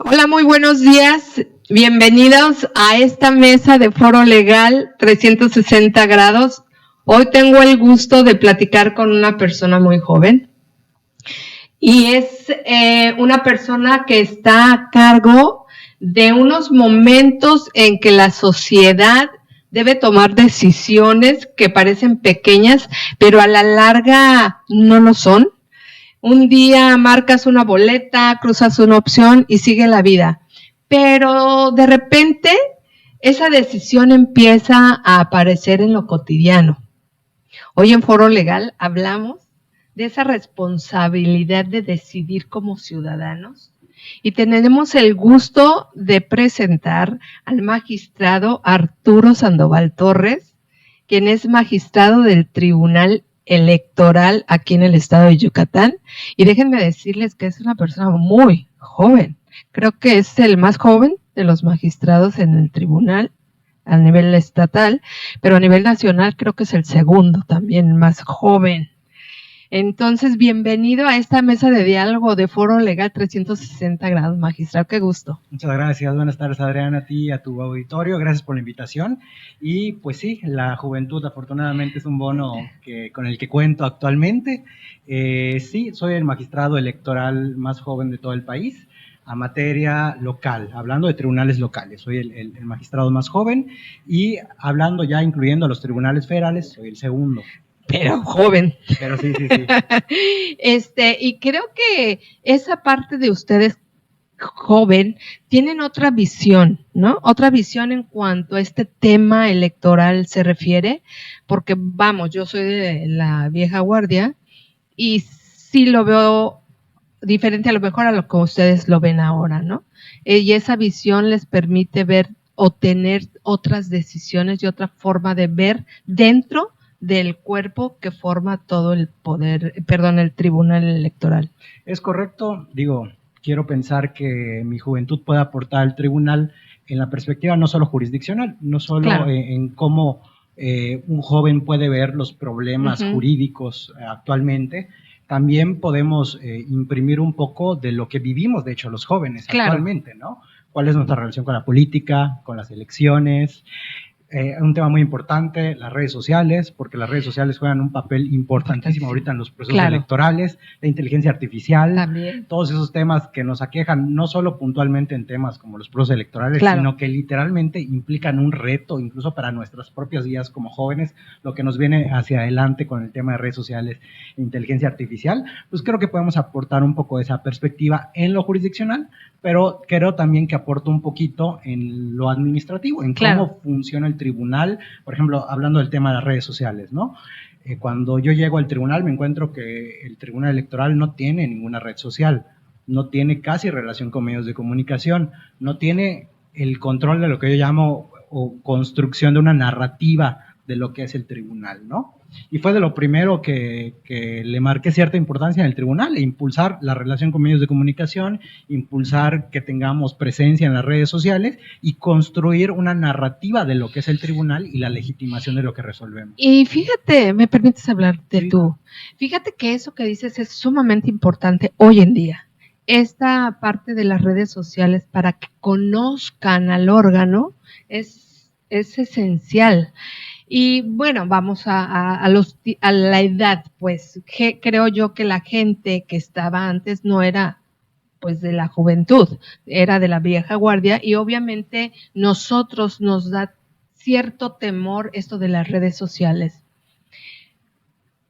Hola, muy buenos días. Bienvenidos a esta mesa de Foro Legal 360 grados. Hoy tengo el gusto de platicar con una persona muy joven y es una persona que está a cargo de unos momentos en que la sociedad debe tomar decisiones que parecen pequeñas, pero a la larga no lo son. Un día marcas una boleta, cruzas una opción y sigue la vida. Pero de repente esa decisión empieza a aparecer en lo cotidiano. Hoy en Foro Legal hablamos de esa responsabilidad de decidir como ciudadanos y tenemos el gusto de presentar al magistrado Arturo Sandoval Torres, quien es magistrado del Tribunal Electoral aquí en el estado de Yucatán. Y déjenme decirles que es una persona muy joven. Creo que es el más joven de los magistrados en el tribunal a nivel estatal, pero a nivel nacional creo que es el segundo también más joven. Entonces, bienvenido a esta mesa de diálogo de Foro Legal 360 grados, magistrado, qué gusto. Muchas gracias, buenas tardes Adriana, a ti y a tu auditorio, gracias por la invitación. Y pues sí, la juventud afortunadamente es un bono con el que cuento actualmente. Sí, soy el magistrado electoral más joven de todo el país a materia local, hablando de tribunales locales, soy el magistrado más joven, y hablando ya incluyendo a los tribunales federales, soy el segundo. Pero joven. Pero sí. Y creo que esa parte de ustedes joven tienen otra visión, ¿no? Otra visión en cuanto a este tema electoral se refiere, porque vamos, yo soy de la vieja guardia y sí lo veo diferente a lo mejor a lo que ustedes lo ven ahora, ¿no? Y esa visión les permite ver o tener otras decisiones y otra forma de ver dentro del cuerpo que forma todo el poder, el tribunal electoral. Es correcto, quiero pensar que mi juventud puede aportar al tribunal en la perspectiva no solo jurisdiccional, no solo claro, en cómo un joven puede ver los problemas jurídicos actualmente, también podemos imprimir un poco de lo que vivimos, de hecho, los jóvenes actualmente, ¿no? ¿Cuál es nuestra relación con la política, con las elecciones? Un tema muy importante, las redes sociales, porque las redes sociales juegan un papel importantísimo ahorita en los procesos electorales, la inteligencia artificial, también, todos esos temas que nos aquejan, no solo puntualmente en temas como los procesos electorales, sino que literalmente implican un reto, incluso para nuestras propias vidas como jóvenes, lo que nos viene hacia adelante con el tema de redes sociales e inteligencia artificial, pues creo que podemos aportar un poco de esa perspectiva en lo jurisdiccional, pero creo también que aporta un poquito en lo administrativo, en cómo funciona el tribunal, por ejemplo, hablando del tema de las redes sociales, ¿no? Cuando yo llego al tribunal me encuentro que el tribunal electoral no tiene ninguna red social, no tiene casi relación con medios de comunicación, no tiene el control de lo que yo llamo o construcción de una narrativa de lo que es el tribunal, ¿no? Y fue de lo primero que le marqué cierta importancia en el tribunal, impulsar la relación con medios de comunicación, impulsar que tengamos presencia en las redes sociales y construir una narrativa de lo que es el tribunal y la legitimación de lo que resolvemos. Y fíjate, me permites hablar de tú. Fíjate que eso que dices es sumamente importante hoy en día. Esta parte de las redes sociales para que conozcan al órgano es esencial. Y bueno, vamos a la edad, pues creo yo que la gente que estaba antes no era pues de la juventud, era de la vieja guardia y obviamente nosotros nos da cierto temor esto de las redes sociales.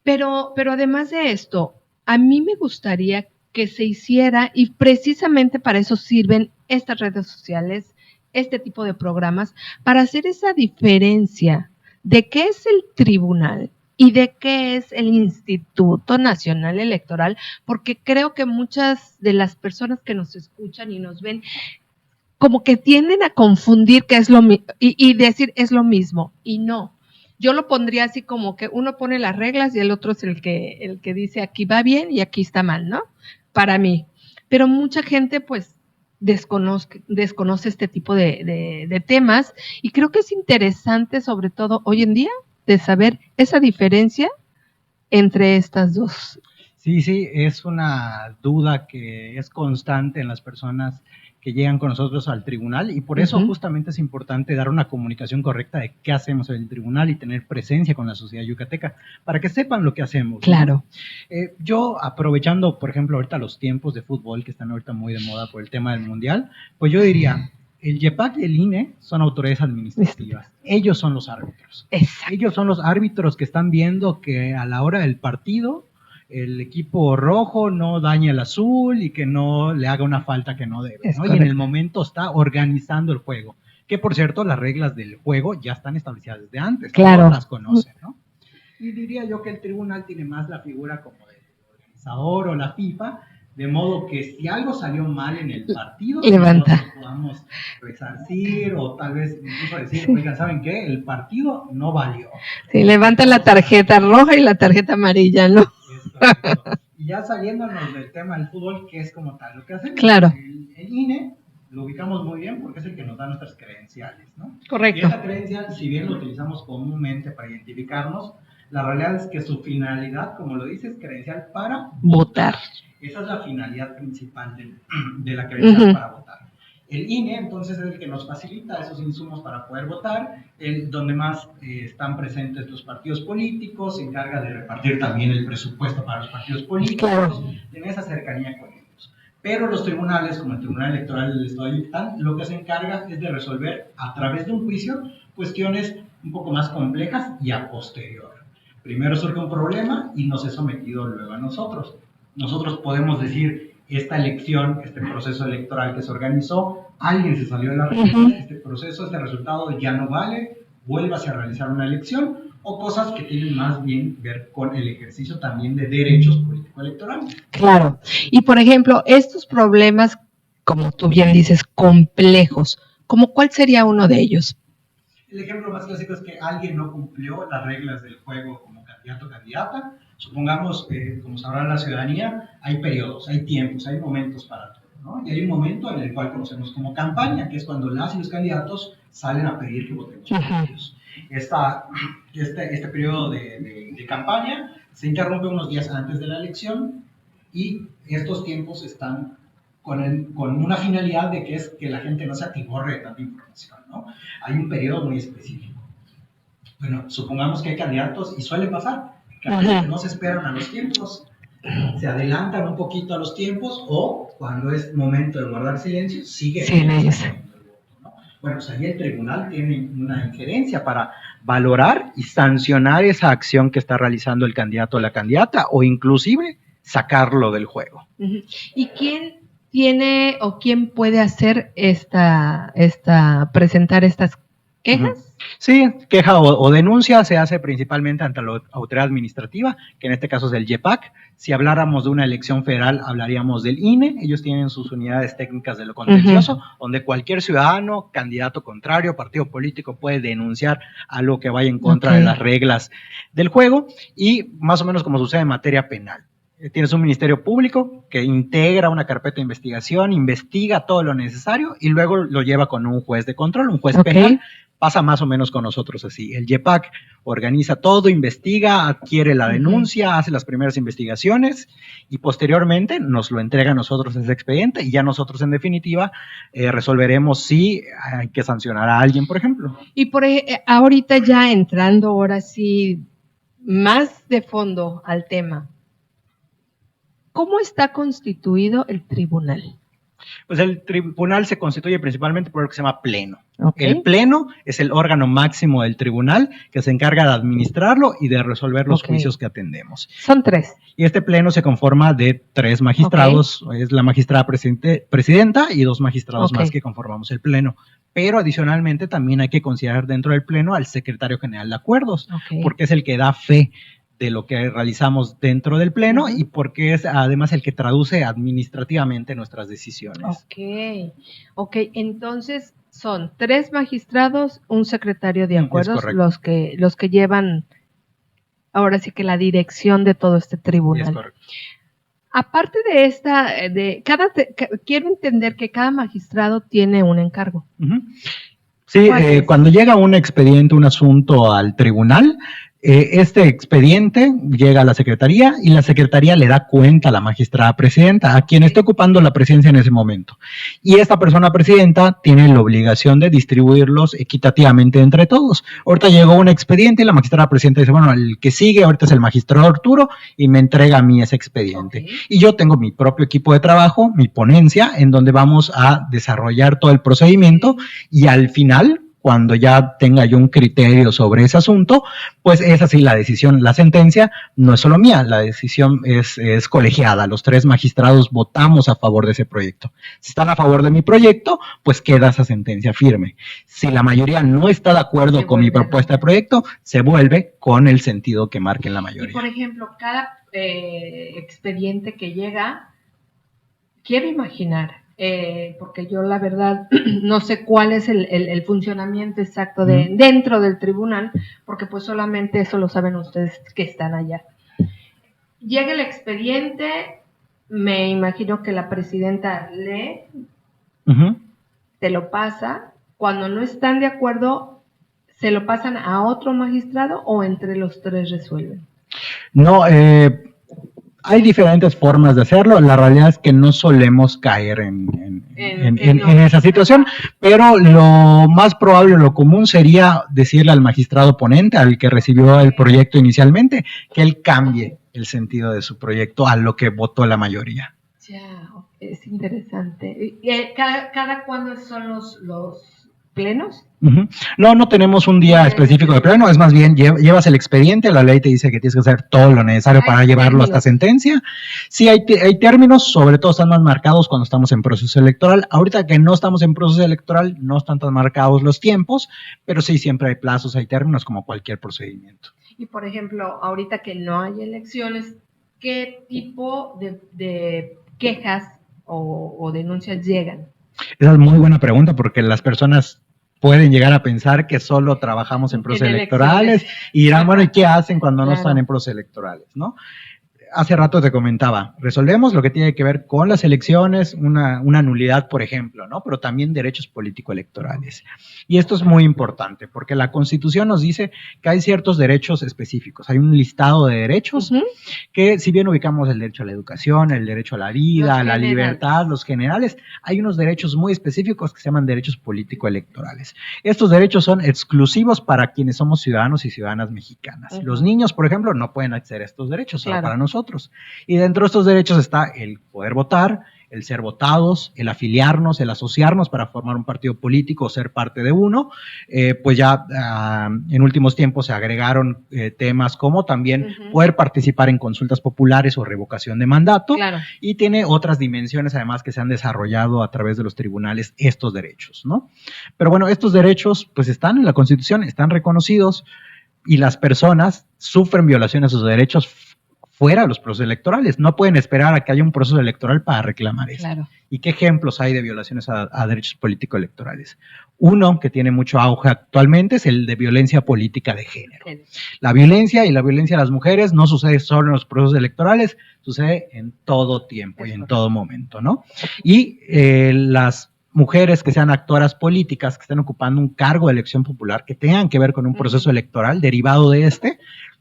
Pero además de esto, a mí me gustaría que se hiciera, y precisamente para eso sirven estas redes sociales, este tipo de programas, para hacer esa diferencia de qué es el tribunal y de qué es el Instituto Nacional Electoral, porque creo que muchas de las personas que nos escuchan y nos ven como que tienden a confundir que es lo mismo y decir es lo mismo, y no. Yo lo pondría así como que uno pone las reglas y el otro es el que dice aquí va bien y aquí está mal, ¿no? Para mí. Pero mucha gente pues desconoce este tipo de temas y creo que es interesante sobre todo hoy en día de saber esa diferencia entre estas dos. Sí, es una duda que es constante en las personas que llegan con nosotros al tribunal, y por eso justamente es importante dar una comunicación correcta de qué hacemos en el tribunal y tener presencia con la sociedad yucateca, para que sepan lo que hacemos. Claro. ¿No? Yo, aprovechando, por ejemplo, ahorita los tiempos de fútbol, que están ahorita muy de moda por el tema del Mundial, pues yo diría, el YEPAC y el INE son autoridades administrativas. Ellos son los árbitros. Exacto. Ellos son los árbitros que están viendo que a la hora del partido el equipo rojo no dañe al azul y que no le haga una falta que no debe, ¿no? Y en el momento está organizando el juego. Que, por cierto, las reglas del juego ya están establecidas desde antes. Claro. Todos las conocen, ¿no? Y diría yo que el tribunal tiene más la figura como del organizador o la FIFA, de modo que si algo salió mal en el partido, levanta. nosotros podamos resarcir o tal vez incluso decir, oigan, ¿saben qué? El partido no valió. Sí, levanta la tarjeta roja y la tarjeta amarilla, ¿no? Y ya saliéndonos del tema del fútbol, que es como tal lo que hacemos. Claro. El INE lo ubicamos muy bien porque es el que nos da nuestras credenciales, ¿no? Correcto. Y esta credencial, si bien lo utilizamos comúnmente para identificarnos, la realidad es que su finalidad, como lo dice, es credencial para votar. Esa es la finalidad principal de la credencial para votar. El INE, entonces, es el que nos facilita esos insumos para poder votar, donde más están presentes los partidos políticos, se encarga de repartir también el presupuesto para los partidos políticos, claro, en esa cercanía con ellos. Pero los tribunales, como el Tribunal Electoral del Estado de Yucatán, lo que se encarga es de resolver a través de un juicio cuestiones un poco más complejas y a posterior. Primero surge un problema y nos es sometido luego a nosotros. Nosotros podemos decir, esta elección, este proceso electoral que se organizó, alguien se salió de la regla, este proceso, este resultado ya no vale, vuélvase a realizar una elección, o cosas que tienen más bien ver con el ejercicio también de derechos político-electorales. Claro, y por ejemplo, estos problemas, como tú bien dices, complejos, ¿cómo cuál sería uno de ellos? El ejemplo más clásico es que alguien no cumplió las reglas del juego como candidato o candidata. Supongamos, como sabrá la ciudadanía, hay periodos, hay tiempos, hay momentos para todo, ¿no? Y hay un momento en el cual conocemos como campaña, que es cuando las y los candidatos salen a pedir que votemos por ellos. Este periodo de campaña se interrumpe unos días antes de la elección y estos tiempos están con una finalidad de que es que la gente no se atiborre de tanta información, ¿no? Hay un periodo muy específico. Bueno, supongamos que hay candidatos y suele pasar que no se esperan a los tiempos, se adelantan un poquito a los tiempos o cuando es momento de guardar silencio, sigue ellos. ¿no? Bueno, pues ahí el tribunal tiene una injerencia para valorar y sancionar esa acción que está realizando el candidato o la candidata o inclusive sacarlo del juego. ¿Y quién tiene o quién puede hacer presentar estas quejas? Sí, queja o denuncia se hace principalmente ante la autoridad administrativa, que en este caso es el YEPAC. Si habláramos de una elección federal, hablaríamos del INE. Ellos tienen sus unidades técnicas de lo contencioso, donde cualquier ciudadano, candidato contrario, partido político puede denunciar algo que vaya en contra de las reglas del juego, y más o menos como sucede en materia penal. Tienes un ministerio público que integra una carpeta de investigación, investiga todo lo necesario y luego lo lleva con un juez de control, un juez penal. Pasa más o menos con nosotros así. El YEPAC organiza todo, investiga, adquiere la denuncia, hace las primeras investigaciones y posteriormente nos lo entrega a nosotros ese expediente y ya nosotros en definitiva resolveremos si hay que sancionar a alguien, por ejemplo. Y ahorita ya entrando ahora sí más de fondo al tema, ¿cómo está constituido el tribunal? Pues el tribunal se constituye principalmente por lo que se llama pleno. El pleno es el órgano máximo del tribunal que se encarga de administrarlo y de resolver los juicios que atendemos. Son 3. Y este pleno se conforma de 3 magistrados, es la magistrada presidenta y 2 magistrados más que conformamos el pleno. Pero adicionalmente también hay que considerar dentro del pleno al secretario general de acuerdos, porque es el que da fe de lo que realizamos dentro del pleno y porque es además el que traduce administrativamente nuestras decisiones. Ok, entonces son 3 magistrados, un secretario de acuerdos, los que llevan ahora sí que la dirección de todo este tribunal. Es correcto. Aparte de quiero entender que cada magistrado tiene un encargo. Sí, cuando llega un expediente, un asunto al tribunal, Este expediente llega a la Secretaría y la Secretaría le da cuenta a la magistrada presidenta, a quien esté ocupando la presidencia en ese momento. Y esta persona presidenta tiene la obligación de distribuirlos equitativamente entre todos. Ahorita llegó un expediente y la magistrada presidenta dice, bueno, el que sigue ahorita es el magistrado Arturo y me entrega a mí ese expediente. Y yo tengo mi propio equipo de trabajo, mi ponencia, en donde vamos a desarrollar todo el procedimiento y al final, cuando ya tenga yo un criterio sobre ese asunto, pues es así la decisión, la sentencia no es solo mía, la decisión es colegiada, los 3 magistrados votamos a favor de ese proyecto. Si están a favor de mi proyecto, pues queda esa sentencia firme. Si la mayoría no está de acuerdo con mi propuesta de proyecto, se vuelve con el sentido que marquen la mayoría. Y por ejemplo, cada expediente que llega, quiero imaginar, porque yo la verdad no sé cuál es el funcionamiento exacto dentro del tribunal, porque pues solamente eso lo saben ustedes que están allá. Llega el expediente, me imagino que la presidenta lee, te lo pasa, cuando no están de acuerdo, ¿se lo pasan a otro magistrado o entre los 3 resuelven? No, hay diferentes formas de hacerlo, la realidad es que no solemos caer en esa situación, pero lo más probable, lo común sería decirle al magistrado ponente, al que recibió el proyecto inicialmente, que él cambie el sentido de su proyecto a lo que votó la mayoría. Ya, es interesante. ¿Cada cuándo son los plenos? No tenemos un día específico de pleno, es más bien llevas el expediente, la ley te dice que tienes que hacer todo lo necesario para llevarlo hasta sentencia. Sí, hay términos, sobre todo están más marcados cuando estamos en proceso electoral. Ahorita que no estamos en proceso electoral, no están tan marcados los tiempos, pero sí siempre hay plazos, hay términos como cualquier procedimiento. Y por ejemplo, ahorita que no hay elecciones, ¿qué tipo de quejas o denuncias llegan? Esa es muy buena pregunta porque las personas pueden llegar a pensar que solo trabajamos en procesos electorales y dirán, bueno, ¿y qué hacen cuando no están en procesos electorales, no? Hace rato te comentaba, resolvemos lo que tiene que ver con las elecciones, una nulidad, por ejemplo, ¿no? Pero también derechos político-electorales. Y esto es muy importante, porque la Constitución nos dice que hay ciertos derechos específicos. Hay un listado de derechos que, si bien ubicamos el derecho a la educación, el derecho a la vida, a la libertad, los generales, hay unos derechos muy específicos que se llaman derechos político-electorales. Estos derechos son exclusivos para quienes somos ciudadanos y ciudadanas mexicanas. Los niños, por ejemplo, no pueden acceder a estos derechos, solo para nosotros. Y dentro de estos derechos está el poder votar, el ser votados, el afiliarnos, el asociarnos para formar un partido político o ser parte de uno. Pues ya en últimos tiempos se agregaron temas como también poder participar en consultas populares o revocación de mandato. Y tiene otras dimensiones además que se han desarrollado a través de los tribunales estos derechos, ¿no? Pero bueno, estos derechos pues están en la Constitución, están reconocidos y las personas sufren violaciones a sus derechos fuera de los procesos electorales. No pueden esperar a que haya un proceso electoral para reclamar eso. ¿Y qué ejemplos hay de violaciones a derechos político-electorales? Uno que tiene mucho auge actualmente es el de violencia política de género. La violencia de las mujeres no sucede solo en los procesos electorales, sucede en todo tiempo y en todo momento, ¿no? Y las mujeres que sean actoras políticas, que estén ocupando un cargo de elección popular, que tengan que ver con un proceso electoral derivado de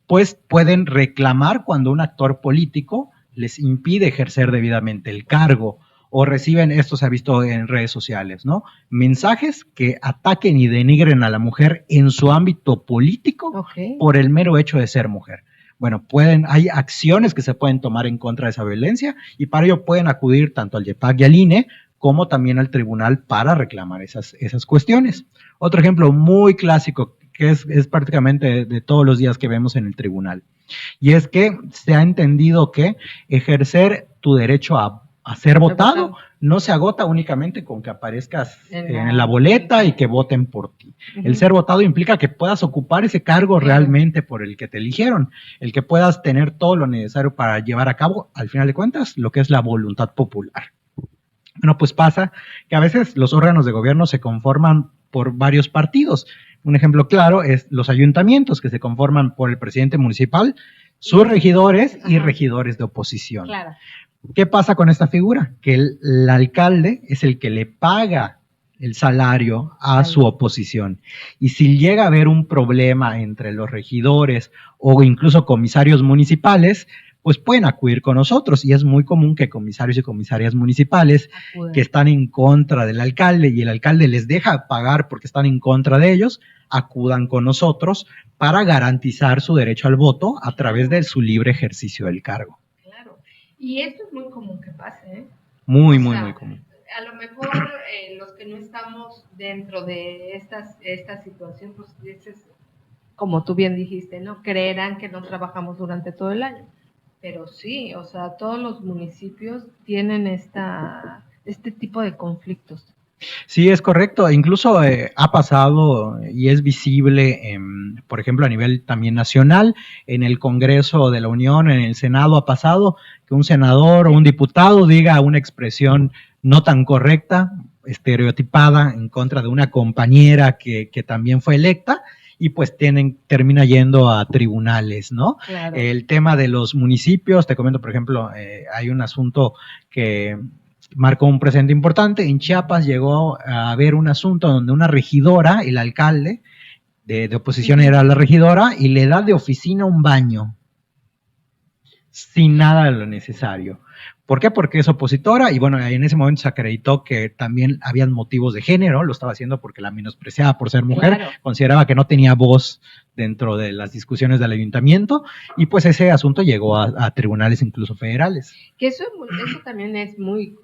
pues pueden reclamar cuando un actor político les impide ejercer debidamente el cargo o reciben, esto se ha visto en redes sociales, ¿no? Mensajes que ataquen y denigren a la mujer en su ámbito político por el mero hecho de ser mujer. Bueno, hay acciones que se pueden tomar en contra de esa violencia y para ello pueden acudir tanto al YEPAC y al INE como también al tribunal para reclamar esas cuestiones. Otro ejemplo muy clásico que es prácticamente de todos los días que vemos en el tribunal. Y es que se ha entendido que ejercer tu derecho a ser votado no se agota únicamente con que aparezcas en la boleta y que voten por ti. El ser votado implica que puedas ocupar ese cargo realmente por el que te eligieron, el que puedas tener todo lo necesario para llevar a cabo, al final de cuentas, lo que es la voluntad popular. Bueno, pues pasa que a veces los órganos de gobierno se conforman por varios partidos. Un ejemplo claro es los ayuntamientos que se conforman por el presidente municipal, sus regidores y regidores de oposición. ¿Qué pasa con esta figura? Que el alcalde es el que le paga el salario a su oposición. Y si llega a haber un problema entre los regidores o incluso comisarios municipales, pues pueden acudir con nosotros. Y es muy común que comisarios y comisarias municipales que están en contra del alcalde y el alcalde les deja pagar porque están en contra de ellos, acudan con nosotros para garantizar su derecho al voto a través de su libre ejercicio del cargo. Claro. Y esto es muy común que pase, ¿eh? Muy común. A lo mejor los que no estamos dentro de esta situación, pues dices, como tú bien dijiste, ¿no? Creerán que no trabajamos durante todo el año. Pero sí, o sea, todos los municipios tienen este tipo de conflictos. Sí, es correcto. Incluso ha pasado y es visible, por ejemplo, a nivel también nacional, en el Congreso de la Unión, en el Senado ha pasado que un senador o un diputado diga una expresión no tan correcta, estereotipada en contra de una compañera que también fue electa, y pues termina yendo a tribunales, ¿no? Claro. El tema de los municipios, te comento, por ejemplo, hay un asunto que marcó un precedente importante. En Chiapas llegó a haber un asunto donde una regidora, el alcalde de oposición era la regidora, y le da de oficina un baño, sin nada de lo necesario. ¿Por qué? Porque es opositora y bueno, en ese momento se acreditó que también habían motivos de género, lo estaba haciendo porque la menospreciaba por ser mujer, claro. Consideraba que no tenía voz dentro de las discusiones del ayuntamiento y pues ese asunto llegó a tribunales incluso federales. Que eso también es muy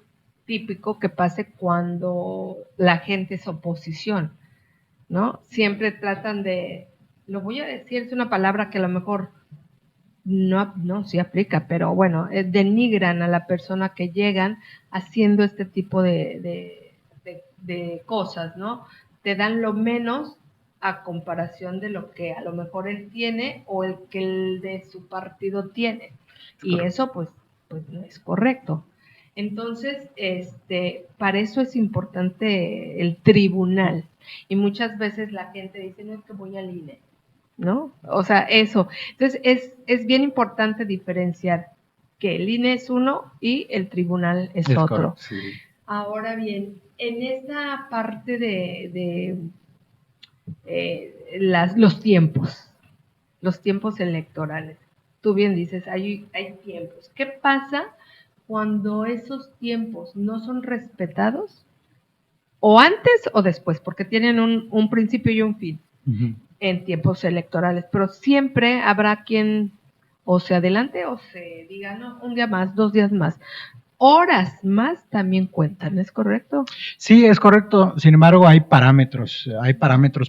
típico que pase cuando la gente es oposición, ¿no? Siempre tratan de, lo voy a decir, es una palabra que a lo mejor no sí aplica, pero bueno, denigran a la persona que llegan haciendo este tipo de cosas, ¿no? Te dan lo menos a comparación de lo que a lo mejor él tiene o el que el de su partido tiene. Y eso pues no es correcto. Entonces, para eso es importante el tribunal. Y muchas veces la gente dice, no, es que voy al INE, ¿no? O sea, eso. Entonces, es bien importante diferenciar que el INE es uno y el tribunal es otro. Correcto, sí. Ahora bien, en esta parte de los tiempos electorales, tú bien dices, hay tiempos. ¿Qué pasa cuando esos tiempos no son respetados? O antes o después, porque tienen un principio y un fin. Uh-huh. En tiempos electorales, pero siempre habrá quien o se adelante o se diga, no, un día más, 2 días más. Horas más también cuentan, ¿es correcto? Sí, es correcto. Sin embargo, hay parámetros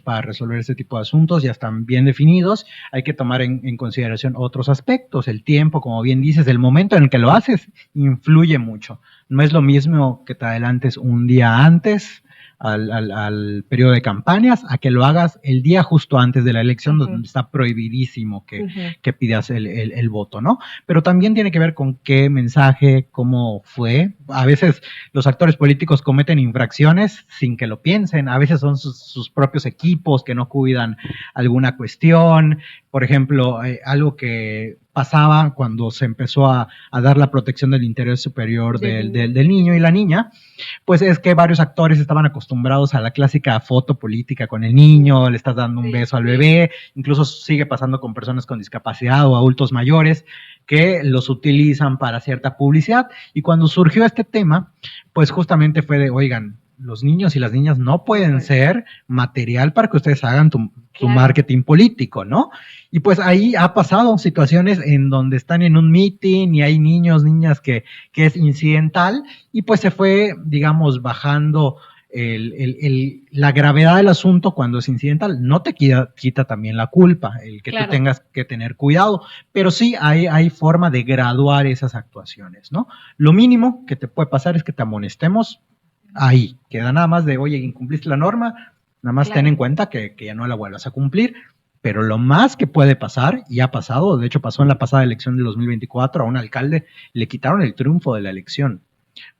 para resolver este tipo de asuntos, ya están bien definidos. Hay que tomar en consideración otros aspectos. El tiempo, como bien dices, el momento en el que lo haces influye mucho. No es lo mismo que te adelantes un día antes al periodo de campañas, a que lo hagas el día justo antes de la elección, uh-huh. donde está prohibidísimo que pidas el voto, ¿no? Pero también tiene que ver con qué mensaje, cómo fue. A veces los actores políticos cometen infracciones sin que lo piensen, a veces son sus propios equipos que no cuidan alguna cuestión. Por ejemplo, algo que pasaba cuando se empezó a dar la protección del interés superior del niño y la niña, pues es que varios actores estaban acostumbrados a la clásica foto política con el niño, le estás dando un beso al bebé, incluso sigue pasando con personas con discapacidad o adultos mayores que los utilizan para cierta publicidad. Y cuando surgió este tema, pues justamente fue de, oigan, los niños y las niñas no pueden ser material para que ustedes hagan su marketing político, ¿no? Y pues ahí ha pasado situaciones en donde están en un meeting y hay niños, niñas que es incidental y pues se fue, digamos, bajando la gravedad del asunto cuando es incidental. No te quita también la culpa, el que tú tengas que tener cuidado, pero sí hay forma de graduar esas actuaciones, ¿no? Lo mínimo que te puede pasar es que te amonestemos ahí, queda nada más de, oye, incumpliste la norma, nada más ten en cuenta que ya no la vuelvas a cumplir, pero lo más que puede pasar, y ha pasado, de hecho pasó en la pasada elección de 2024, a un alcalde le quitaron el triunfo de la elección,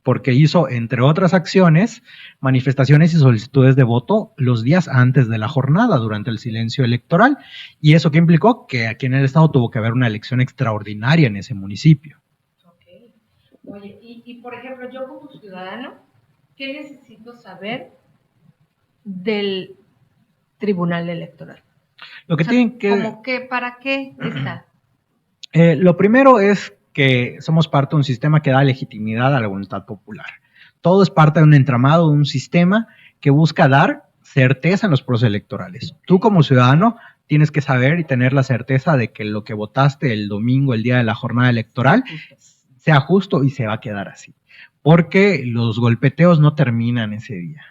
porque hizo, entre otras acciones, manifestaciones y solicitudes de voto los días antes de la jornada, durante el silencio electoral, y eso que implicó que aquí en el estado tuvo que haber una elección extraordinaria en ese municipio. Okay. Oye, y por ejemplo, yo como ciudadano, ¿qué necesito saber del Tribunal Electoral? Lo que tienen que... ¿Para qué está? Lo primero es que somos parte de un sistema que da legitimidad a la voluntad popular. Todo es parte de un entramado, de un sistema que busca dar certeza en los procesos electorales. Tú como ciudadano tienes que saber y tener la certeza de que lo que votaste el domingo, el día de la jornada electoral, sea justo y se va a quedar así. Porque los golpeteos no terminan ese día.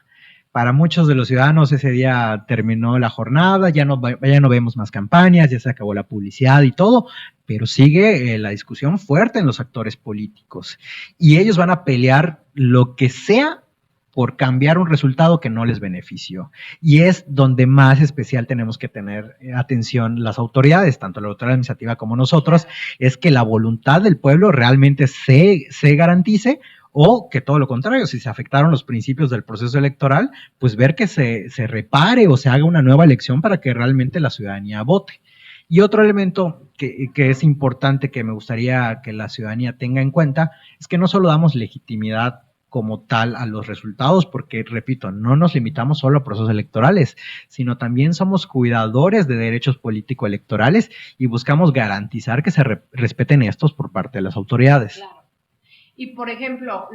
Para muchos de los ciudadanos ese día terminó la jornada, ya no vemos más campañas, ya se acabó la publicidad y todo, pero sigue la discusión fuerte en los actores políticos. Y ellos van a pelear lo que sea por cambiar un resultado que no les benefició. Y es donde más especial tenemos que tener atención las autoridades, tanto la autoridad administrativa como nosotros, es que la voluntad del pueblo realmente se garantice, o que todo lo contrario, si se afectaron los principios del proceso electoral, pues ver que se repare o se haga una nueva elección para que realmente la ciudadanía vote. Y otro elemento que es importante que me gustaría que la ciudadanía tenga en cuenta es que no solo damos legitimidad como tal a los resultados, porque, repito, no nos limitamos solo a procesos electorales, sino también somos cuidadores de derechos político-electorales y buscamos garantizar que se respeten estos por parte de las autoridades. Claro. Y, por ejemplo,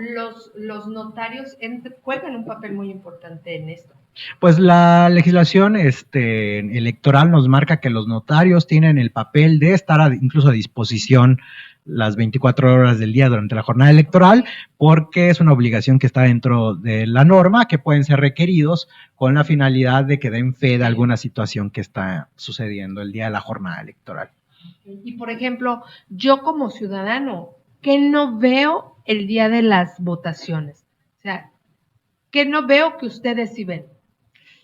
los notarios juegan un papel muy importante en esto. Pues la legislación electoral nos marca que los notarios tienen el papel de estar incluso a disposición las 24 horas del día durante la jornada electoral, porque es una obligación que está dentro de la norma, que pueden ser requeridos con la finalidad de que den fe de alguna situación que está sucediendo el día de la jornada electoral. Y, por ejemplo, yo como ciudadano, ¿qué no veo el día de las votaciones? O sea, ¿qué no veo que ustedes sí ven?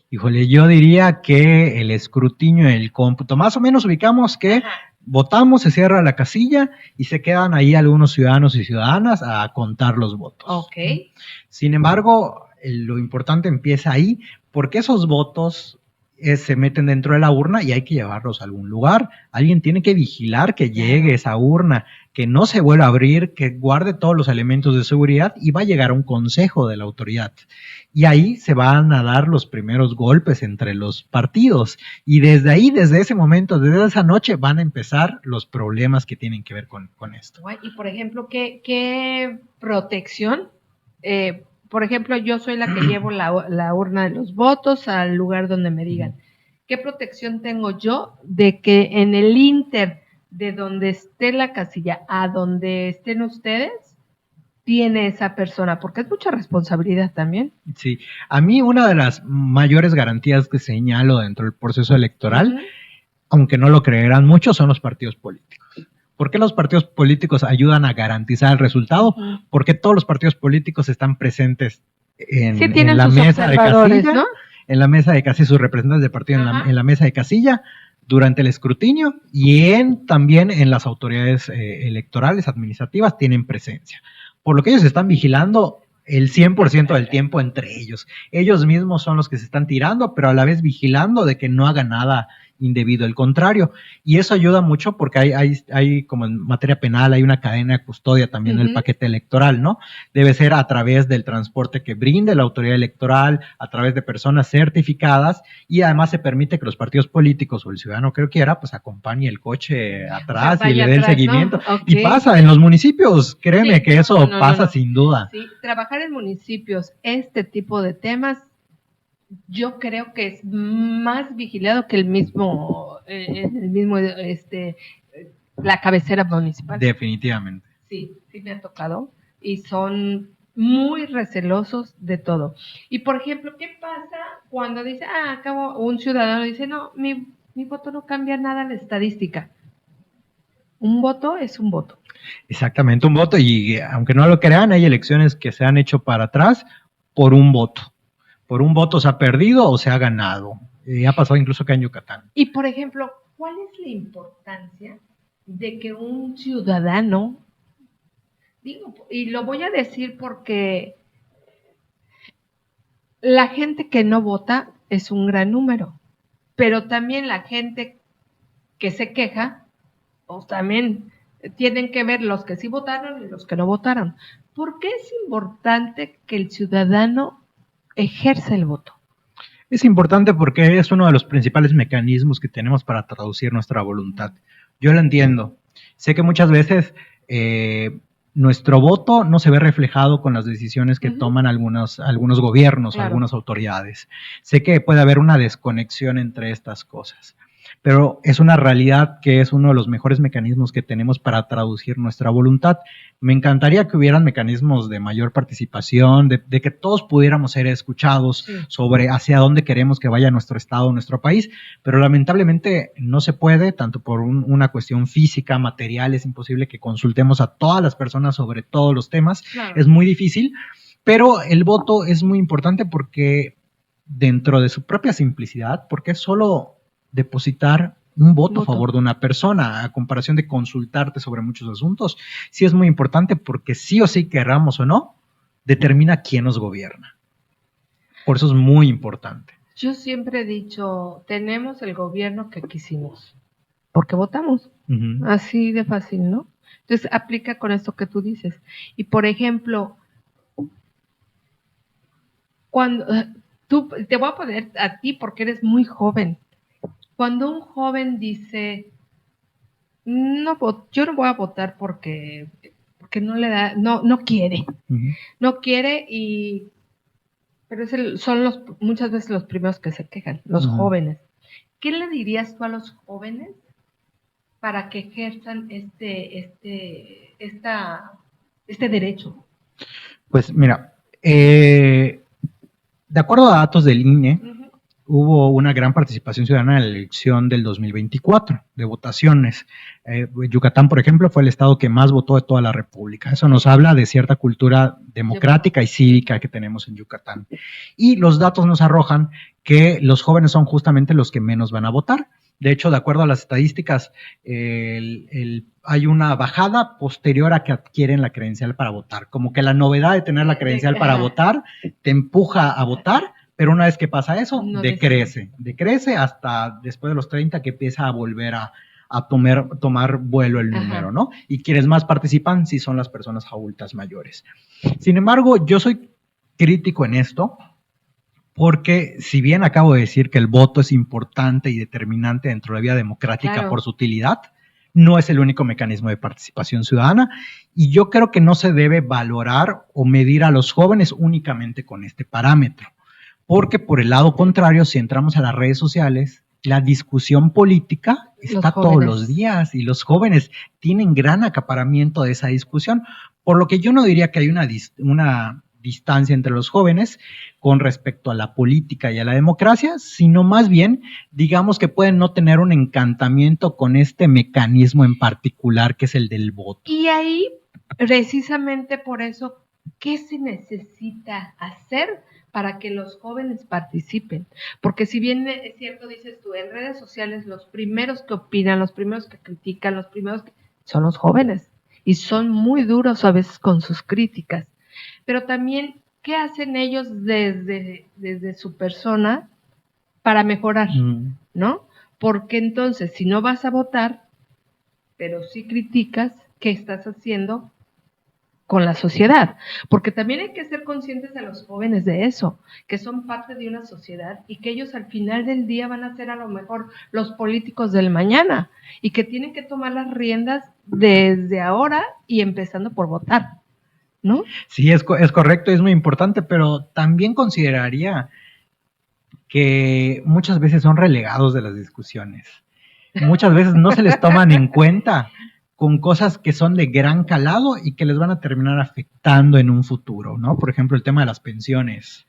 Híjole, yo diría que el escrutinio en el cómputo, más o menos ubicamos que votamos, se cierra la casilla y se quedan ahí algunos ciudadanos y ciudadanas a contar los votos. Ok. Sin embargo, lo importante empieza ahí, porque esos votos se meten dentro de la urna y hay que llevarlos a algún lugar. Alguien tiene que vigilar que llegue esa urna, que no se vuelva a abrir, que guarde todos los elementos de seguridad y va a llegar a un consejo de la autoridad. Y ahí se van a dar los primeros golpes entre los partidos. Y desde ahí, desde ese momento, desde esa noche, van a empezar los problemas que tienen que ver con esto. Y, por ejemplo, ¿qué protección? Por ejemplo, yo soy la que llevo la urna de los votos al lugar donde me digan. ¿Qué protección tengo yo de que en el inter de donde esté la casilla a donde estén ustedes, tiene esa persona? Porque es mucha responsabilidad también. Sí, a mí una de las mayores garantías que señalo dentro del proceso electoral, aunque no lo creerán muchos, son los partidos políticos. ¿Por qué los partidos políticos ayudan a garantizar el resultado? Porque todos los partidos políticos están presentes en la mesa de casilla, ¿no? En la mesa de casilla, sus representantes de partido en la mesa de casilla, durante el escrutinio y también en las autoridades electorales, administrativas, tienen presencia. Por lo que ellos están vigilando el 100% del tiempo entre ellos. Ellos mismos son los que se están tirando, pero a la vez vigilando de que no haga nada indebido, el contrario. Y eso ayuda mucho porque hay como en materia penal, hay una cadena de custodia también del paquete electoral, ¿no? Debe ser a través del transporte que brinde la autoridad electoral, a través de personas certificadas, y además se permite que los partidos políticos o el ciudadano que lo quiera, pues acompañe el coche atrás y le dé el seguimiento. ¿No? Okay. Y pasa en los municipios, créeme que eso pasa sin duda. Sí, trabajar en municipios, este tipo de temas, yo creo que es más vigilado que la cabecera municipal. Definitivamente. Sí me ha tocado y son muy recelosos de todo. Y por ejemplo, ¿qué pasa cuando dice, acabo, un ciudadano dice, no, mi voto no cambia nada en la estadística? Un voto es un voto. Exactamente, un voto, y aunque no lo crean, hay elecciones que se han hecho para atrás por un voto. Por un voto se ha perdido o se ha ganado. Ha pasado incluso acá en Yucatán. Y, por ejemplo, ¿cuál es la importancia de que un ciudadano, y lo voy a decir porque la gente que no vota es un gran número, pero también la gente que se queja, pues también tienen que ver los que sí votaron y los que no votaron. ¿Por qué es importante que el ciudadano ejerce el voto? Es importante porque es uno de los principales mecanismos que tenemos para traducir nuestra voluntad. Yo lo entiendo. Sé que muchas veces nuestro voto no se ve reflejado con las decisiones que toman algunos gobiernos, claro, algunas autoridades. Sé que puede haber una desconexión entre estas cosas, pero es una realidad que es uno de los mejores mecanismos que tenemos para traducir nuestra voluntad. Me encantaría que hubieran mecanismos de mayor participación, de que todos pudiéramos ser escuchados sobre hacia dónde queremos que vaya nuestro estado, nuestro país, pero lamentablemente no se puede, tanto por una cuestión física, material, es imposible que consultemos a todas las personas sobre todos los temas, claro, es muy difícil, pero el voto es muy importante porque dentro de su propia simplicidad, porque es solo depositar un voto a favor de una persona, a comparación de consultarte sobre muchos asuntos, sí es muy importante porque sí o sí, querramos o no, determina quién nos gobierna. Por eso es muy importante. Yo siempre he dicho, tenemos el gobierno que quisimos, porque votamos. Así de fácil, ¿no? Entonces aplica con esto que tú dices. Y por ejemplo, cuando tú, te voy a poner a ti porque eres muy joven. Cuando un joven dice, yo no voy a votar porque no le da, no quiere, no quiere, pero son muchas veces los primeros que se quejan, los jóvenes. ¿Qué le dirías tú a los jóvenes para que ejerzan este derecho? Pues mira, de acuerdo a datos del INE, hubo una gran participación ciudadana en la elección del 2024 de votaciones. Yucatán, por ejemplo, fue el estado que más votó de toda la República. Eso nos habla de cierta cultura democrática y cívica que tenemos en Yucatán. Y los datos nos arrojan que los jóvenes son justamente los que menos van a votar. De hecho, de acuerdo a las estadísticas, hay una bajada posterior a que adquieren la credencial para votar. Como que la novedad de tener la credencial para votar te empuja a votar, pero una vez que pasa eso, decrece hasta después de los 30 que empieza a volver a tomar vuelo el número, ¿no? Y quienes más participan sí son las personas adultas mayores. Sin embargo, yo soy crítico en esto, porque si bien acabo de decir que el voto es importante y determinante dentro de la vida democrática por su utilidad, no es el único mecanismo de participación ciudadana y yo creo que no se debe valorar o medir a los jóvenes únicamente con este parámetro. Porque por el lado contrario, si entramos a las redes sociales, la discusión política está todos los días y los jóvenes tienen gran acaparamiento de esa discusión, por lo que yo no diría que hay una distancia entre los jóvenes con respecto a la política y a la democracia, sino más bien, digamos que pueden no tener un encantamiento con este mecanismo en particular que es el del voto. Y ahí, precisamente por eso, ¿qué se necesita hacer para que los jóvenes participen? Porque si bien es cierto, dices tú, en redes sociales los primeros que opinan, los primeros que critican, los primeros que son los jóvenes y son muy duros a veces con sus críticas. Pero también, ¿qué hacen ellos desde su persona para mejorar? ¿No? Porque entonces, si no vas a votar, pero sí criticas, ¿qué estás haciendo con la sociedad? Porque también hay que ser conscientes a los jóvenes de eso, que son parte de una sociedad y que ellos al final del día van a ser a lo mejor los políticos del mañana y que tienen que tomar las riendas desde ahora y empezando por votar, ¿no? Sí, es correcto, es muy importante, pero también consideraría que muchas veces son relegados de las discusiones. Muchas veces no se les toman en cuenta con cosas que son de gran calado y que les van a terminar afectando en un futuro, ¿no? Por ejemplo, el tema de las pensiones,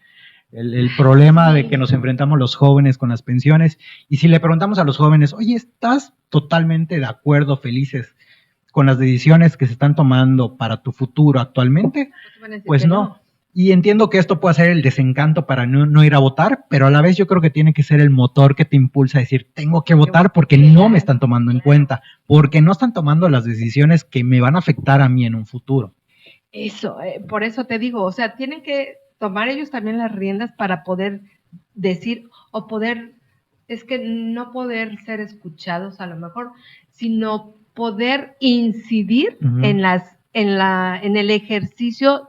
el problema de que nos enfrentamos los jóvenes con las pensiones, y si le preguntamos a los jóvenes, oye, ¿estás totalmente de acuerdo, felices con las decisiones que se están tomando para tu futuro actualmente? Pues no. Y entiendo que esto puede ser el desencanto para no ir a votar, pero a la vez yo creo que tiene que ser el motor que te impulsa a decir, tengo que votar porque no me están tomando en cuenta, porque no están tomando las decisiones que me van a afectar a mí en un futuro. Eso, por eso te digo, o sea, tienen que tomar ellos también las riendas para poder decir o poder, es que no poder ser escuchados a lo mejor, sino poder incidir en el ejercicio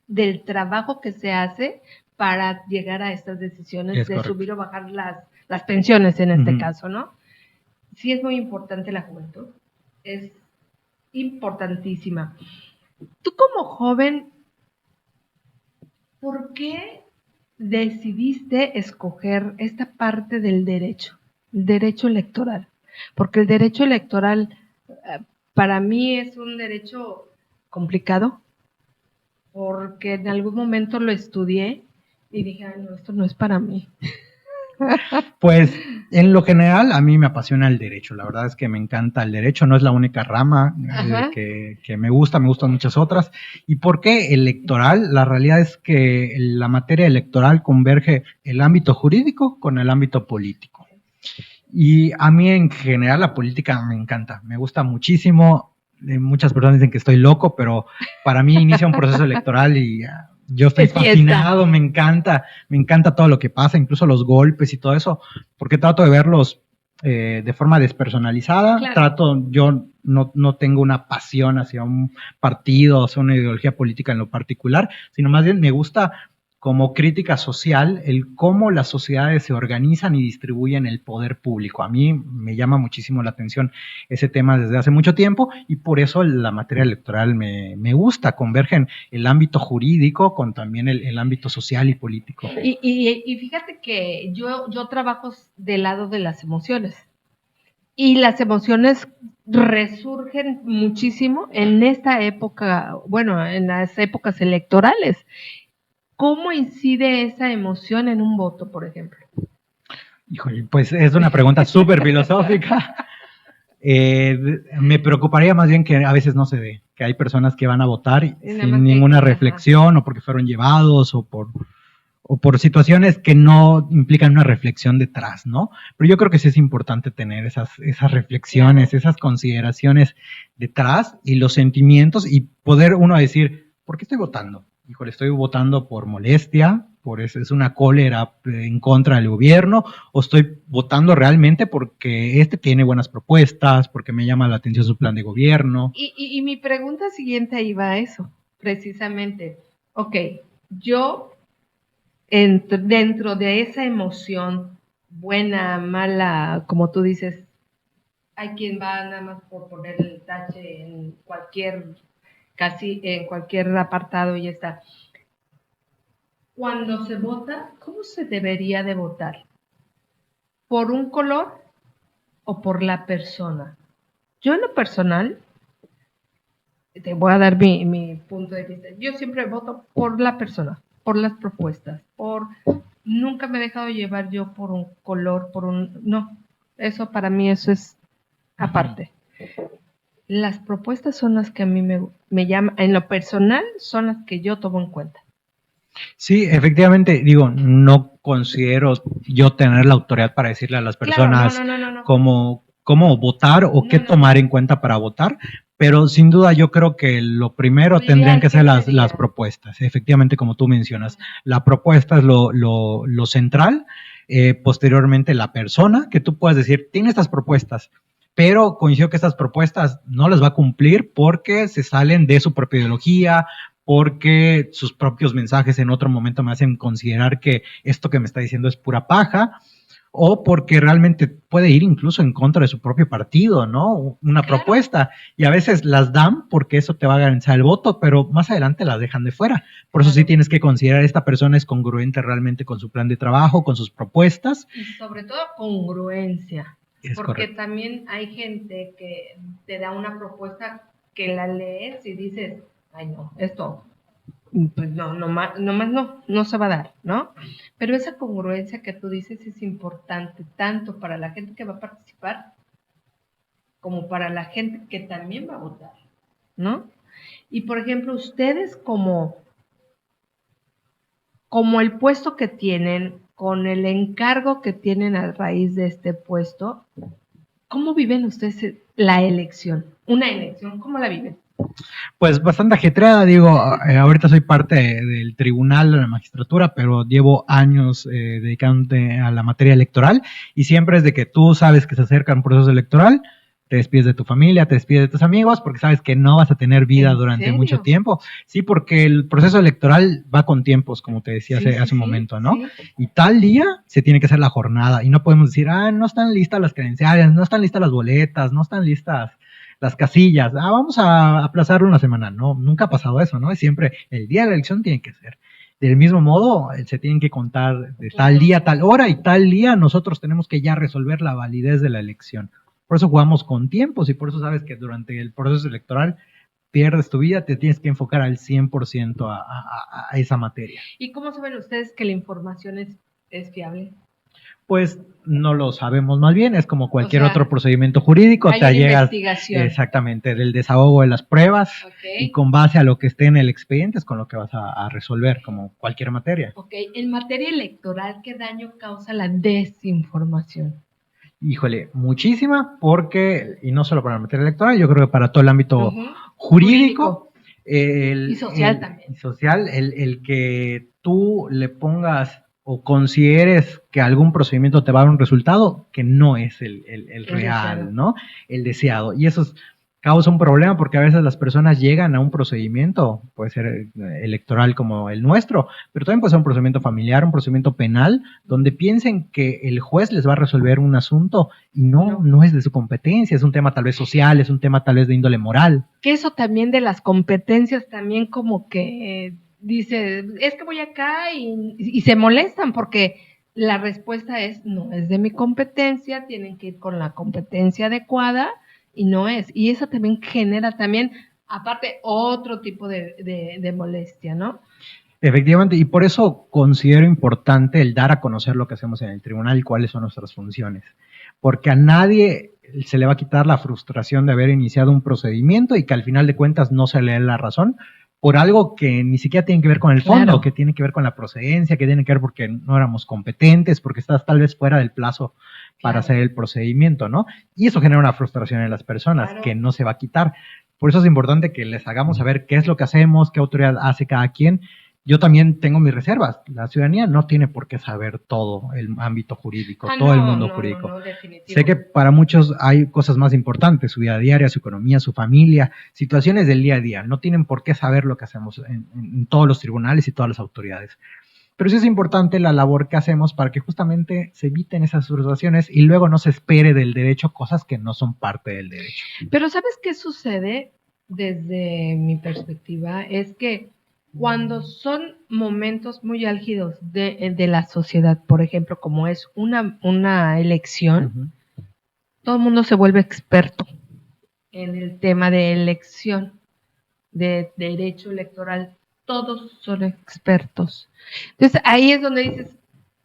del trabajo que se hace para llegar a estas decisiones de subir o bajar las pensiones en este caso, ¿no? Sí es muy importante la juventud, es importantísima. Tú como joven, ¿por qué decidiste escoger esta parte del derecho electoral? Porque el derecho electoral para mí es un derecho complicado, porque en algún momento lo estudié y dije, ay, no, esto no es para mí. Pues en lo general a mí me apasiona el derecho, la verdad es que me encanta el derecho, no es la única rama que me gustan muchas otras. ¿Y por qué electoral? La realidad es que la materia electoral converge el ámbito jurídico con el ámbito político. Y a mí en general la política me encanta, me gusta muchísimo. Muchas personas dicen que estoy loco, pero para mí inicia un proceso electoral y yo estoy fascinado, me encanta todo lo que pasa, incluso los golpes y todo eso, porque trato de verlos de forma despersonalizada. Claro. Yo no tengo una pasión hacia un partido, hacia una ideología política en lo particular, sino más bien me gusta como crítica social, el cómo las sociedades se organizan y distribuyen el poder público. A mí me llama muchísimo la atención ese tema desde hace mucho tiempo y por eso la materia electoral me gusta, convergen el ámbito jurídico con también el ámbito social y político. Y fíjate que yo trabajo del lado de las emociones y las emociones resurgen muchísimo en esta época, bueno, en las épocas electorales. ¿Cómo incide esa emoción en un voto, por ejemplo? Híjole, pues es una pregunta súper filosófica. Me preocuparía más bien que a veces no se ve, que hay personas que van a votar sin ninguna reflexión, o porque fueron llevados, o por situaciones que no implican una reflexión detrás, ¿no? Pero yo creo que sí es importante tener esas reflexiones, esas consideraciones detrás y los sentimientos y poder uno decir, ¿por qué estoy votando? Híjole, estoy votando por molestia, es una cólera en contra del gobierno, o estoy votando realmente porque tiene buenas propuestas, porque me llama la atención su plan de gobierno. Y mi pregunta siguiente iba a eso, precisamente. Ok, yo dentro de esa emoción, buena, mala, como tú dices, hay quien va nada más por poner el tache en casi en cualquier apartado y ya está. Cuando se vota, ¿cómo se debería de votar? ¿Por un color o por la persona? Yo en lo personal, te voy a dar mi punto de vista, yo siempre voto por la persona, por las propuestas, nunca me he dejado llevar yo por un color, no, eso para mí eso es aparte. Las propuestas son las que a mí me llaman, en lo personal son las que yo tomo en cuenta. Sí, efectivamente, digo, no considero yo tener la autoridad para decirle a las personas cómo votar o qué tomar en cuenta para votar, pero sin duda yo creo que lo primero tendrían que ser las propuestas. Efectivamente, como tú mencionas, la propuesta es lo central, posteriormente la persona, que tú puedas decir, tiene estas propuestas, pero coincido que estas propuestas no las va a cumplir porque se salen de su propia ideología, porque sus propios mensajes en otro momento me hacen considerar que esto que me está diciendo es pura paja, o porque realmente puede ir incluso en contra de su propio partido, ¿no? Una propuesta, y a veces las dan porque eso te va a garantizar el voto, pero más adelante las dejan de fuera. Por eso sí tienes que considerar esta persona es congruente realmente con su plan de trabajo, con sus propuestas. Y sobre todo congruencia. Es porque correcto. También hay gente que te da una propuesta que la lees y dices, ay no, esto, pues no se va a dar, ¿no? Pero esa congruencia que tú dices es importante tanto para la gente que va a participar como para la gente que también va a votar, ¿no? Y por ejemplo, ustedes como el puesto que tienen, con el encargo que tienen a raíz de este puesto, ¿cómo viven ustedes la elección? Una elección, ¿cómo la viven? Pues bastante ajetreada, digo, ahorita soy parte del tribunal de la magistratura, pero llevo años dedicándote a la materia electoral y siempre es de que tú sabes que se acerca un proceso electoral, te despides de tu familia, te despides de tus amigos, porque sabes que no vas a tener vida durante mucho tiempo. Sí, porque el proceso electoral va con tiempos, como te decía hace un momento, ¿no? Sí. Y tal día se tiene que hacer la jornada y no podemos decir, no están listas las credenciales, no están listas las boletas, no están listas las casillas, vamos a aplazarlo una semana. No, nunca ha pasado eso, ¿no? Es siempre el día de la elección tiene que ser. Del mismo modo, se tienen que contar de tal día, tal hora y tal día nosotros tenemos que ya resolver la validez de la elección. Por eso jugamos con tiempos y por eso sabes que durante el proceso electoral pierdes tu vida, te tienes que enfocar al 100% a esa materia. ¿Y cómo saben ustedes que la información es fiable? Pues no lo sabemos más bien, es como cualquier otro procedimiento jurídico, te llegas exactamente del desahogo de las pruebas y con base a lo que esté en el expediente es con lo que vas a resolver, como cualquier materia. Ok, en materia electoral, ¿qué daño causa la desinformación? Híjole, muchísima, porque, y no solo para la materia electoral, yo creo que para todo el ámbito jurídico. Y social también. Social, el que tú le pongas o consideres que algún procedimiento te va a dar un resultado que no es el real, deseado. ¿No? El deseado. Y eso causa un problema porque a veces las personas llegan a un procedimiento, puede ser electoral como el nuestro, pero también puede ser un procedimiento familiar, un procedimiento penal, donde piensen que el juez les va a resolver un asunto y no es de su competencia, es un tema tal vez social, es un tema tal vez de índole moral. Que eso también de las competencias también como que dice, es que voy acá y se molestan porque la respuesta es, no es de mi competencia, tienen que ir con la competencia adecuada y no es. Y eso también genera también, aparte, otro tipo de molestia, ¿no? Efectivamente, y por eso considero importante el dar a conocer lo que hacemos en el tribunal y cuáles son nuestras funciones. Porque a nadie se le va a quitar la frustración de haber iniciado un procedimiento y que al final de cuentas no se le dé la razón por algo que ni siquiera tiene que ver con el fondo, que tiene que ver con la procedencia, que tiene que ver porque no éramos competentes, porque estás tal vez fuera del plazo para hacer el procedimiento, ¿no? Y eso genera una frustración en las personas que no se va a quitar. Por eso es importante que les hagamos saber qué es lo que hacemos, qué autoridad hace cada quien. Yo también tengo mis reservas. La ciudadanía no tiene por qué saber todo el ámbito jurídico, todo el mundo jurídico. No, sé que para muchos hay cosas más importantes, su vida diaria, su economía, su familia, situaciones del día a día. No tienen por qué saber lo que hacemos en todos los tribunales y todas las autoridades. Pero sí es importante la labor que hacemos para que justamente se eviten esas frustraciones y luego no se espere del derecho cosas que no son parte del derecho. Pero ¿sabes qué sucede desde mi perspectiva? Es que cuando son momentos muy álgidos de la sociedad, por ejemplo, como es una elección, todo el mundo se vuelve experto en el tema de elección, de derecho electoral, todos son expertos. Entonces ahí es donde dices,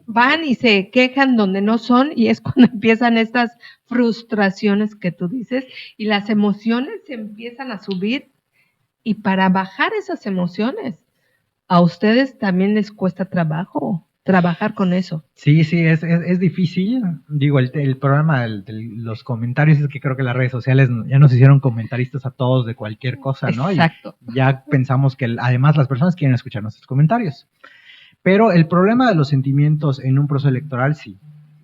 van y se quejan donde no son y es cuando empiezan estas frustraciones que tú dices y las emociones se empiezan a subir. Y para bajar esas emociones, a ustedes también les cuesta trabajo trabajar con eso. Sí, es difícil. Digo, el programa de los comentarios es que creo que las redes sociales ya nos hicieron comentaristas a todos de cualquier cosa, ¿no? Exacto. Y ya pensamos que además las personas quieren escuchar nuestros comentarios. Pero el problema de los sentimientos en un proceso electoral, sí.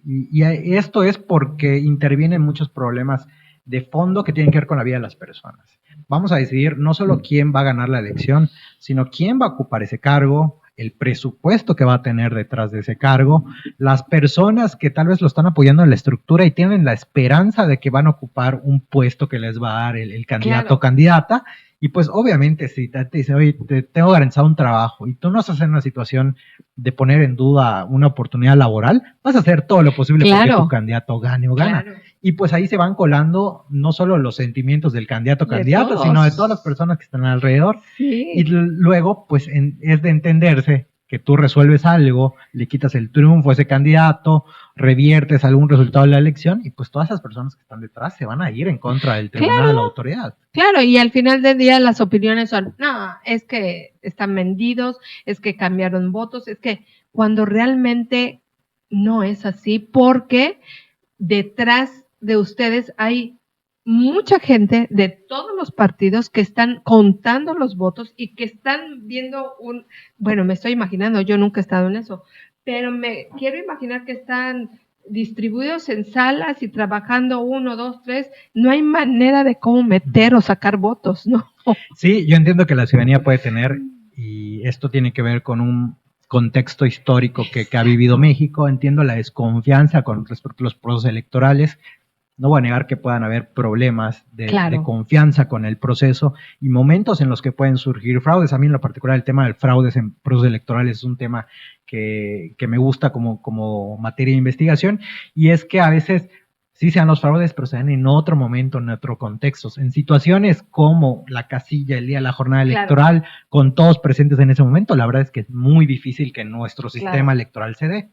Y esto es porque intervienen muchos problemas de fondo que tienen que ver con la vida de las personas. Vamos a decidir no solo quién va a ganar la elección, sino quién va a ocupar ese cargo, el presupuesto que va a tener detrás de ese cargo, las personas que tal vez lo están apoyando en la estructura y tienen la esperanza de que van a ocupar un puesto que les va a dar el candidato o candidata. Y pues obviamente si te dice, oye, te tengo garantizado un trabajo y tú no estás en una situación de poner en duda una oportunidad laboral, vas a hacer todo lo posible porque tu candidato gane o gana. Y pues ahí se van colando no solo los sentimientos del candidato o candidata, sino de todas las personas que están alrededor. Sí. Y luego pues es de entenderse que tú resuelves algo, le quitas el triunfo a ese candidato, reviertes algún resultado de la elección y pues todas esas personas que están detrás se van a ir en contra del tribunal, de la autoridad. Claro, y al final del día las opiniones son, no, es que están vendidos, es que cambiaron votos, es que cuando realmente no es así, porque detrás de ustedes hay mucha gente de todos los partidos que están contando los votos y que están viendo bueno, me estoy imaginando, yo nunca he estado en eso, pero me quiero imaginar que están distribuidos en salas y trabajando 1, 2, 3, no hay manera de cómo meter o sacar votos, ¿no? Sí, yo entiendo que la ciudadanía puede tener, y esto tiene que ver con un contexto histórico que ha vivido México, entiendo la desconfianza con respecto a los procesos electorales. No voy a negar que puedan haber problemas de confianza con el proceso y momentos en los que pueden surgir fraudes. A mí en lo particular el tema del fraudes en procesos electorales es un tema que me gusta como materia de investigación, y es que a veces sí se dan los fraudes, pero se dan en otro momento, en otro contexto, en situaciones como la casilla, el día de la jornada electoral, con todos presentes en ese momento. La verdad es que es muy difícil que nuestro sistema electoral se dé.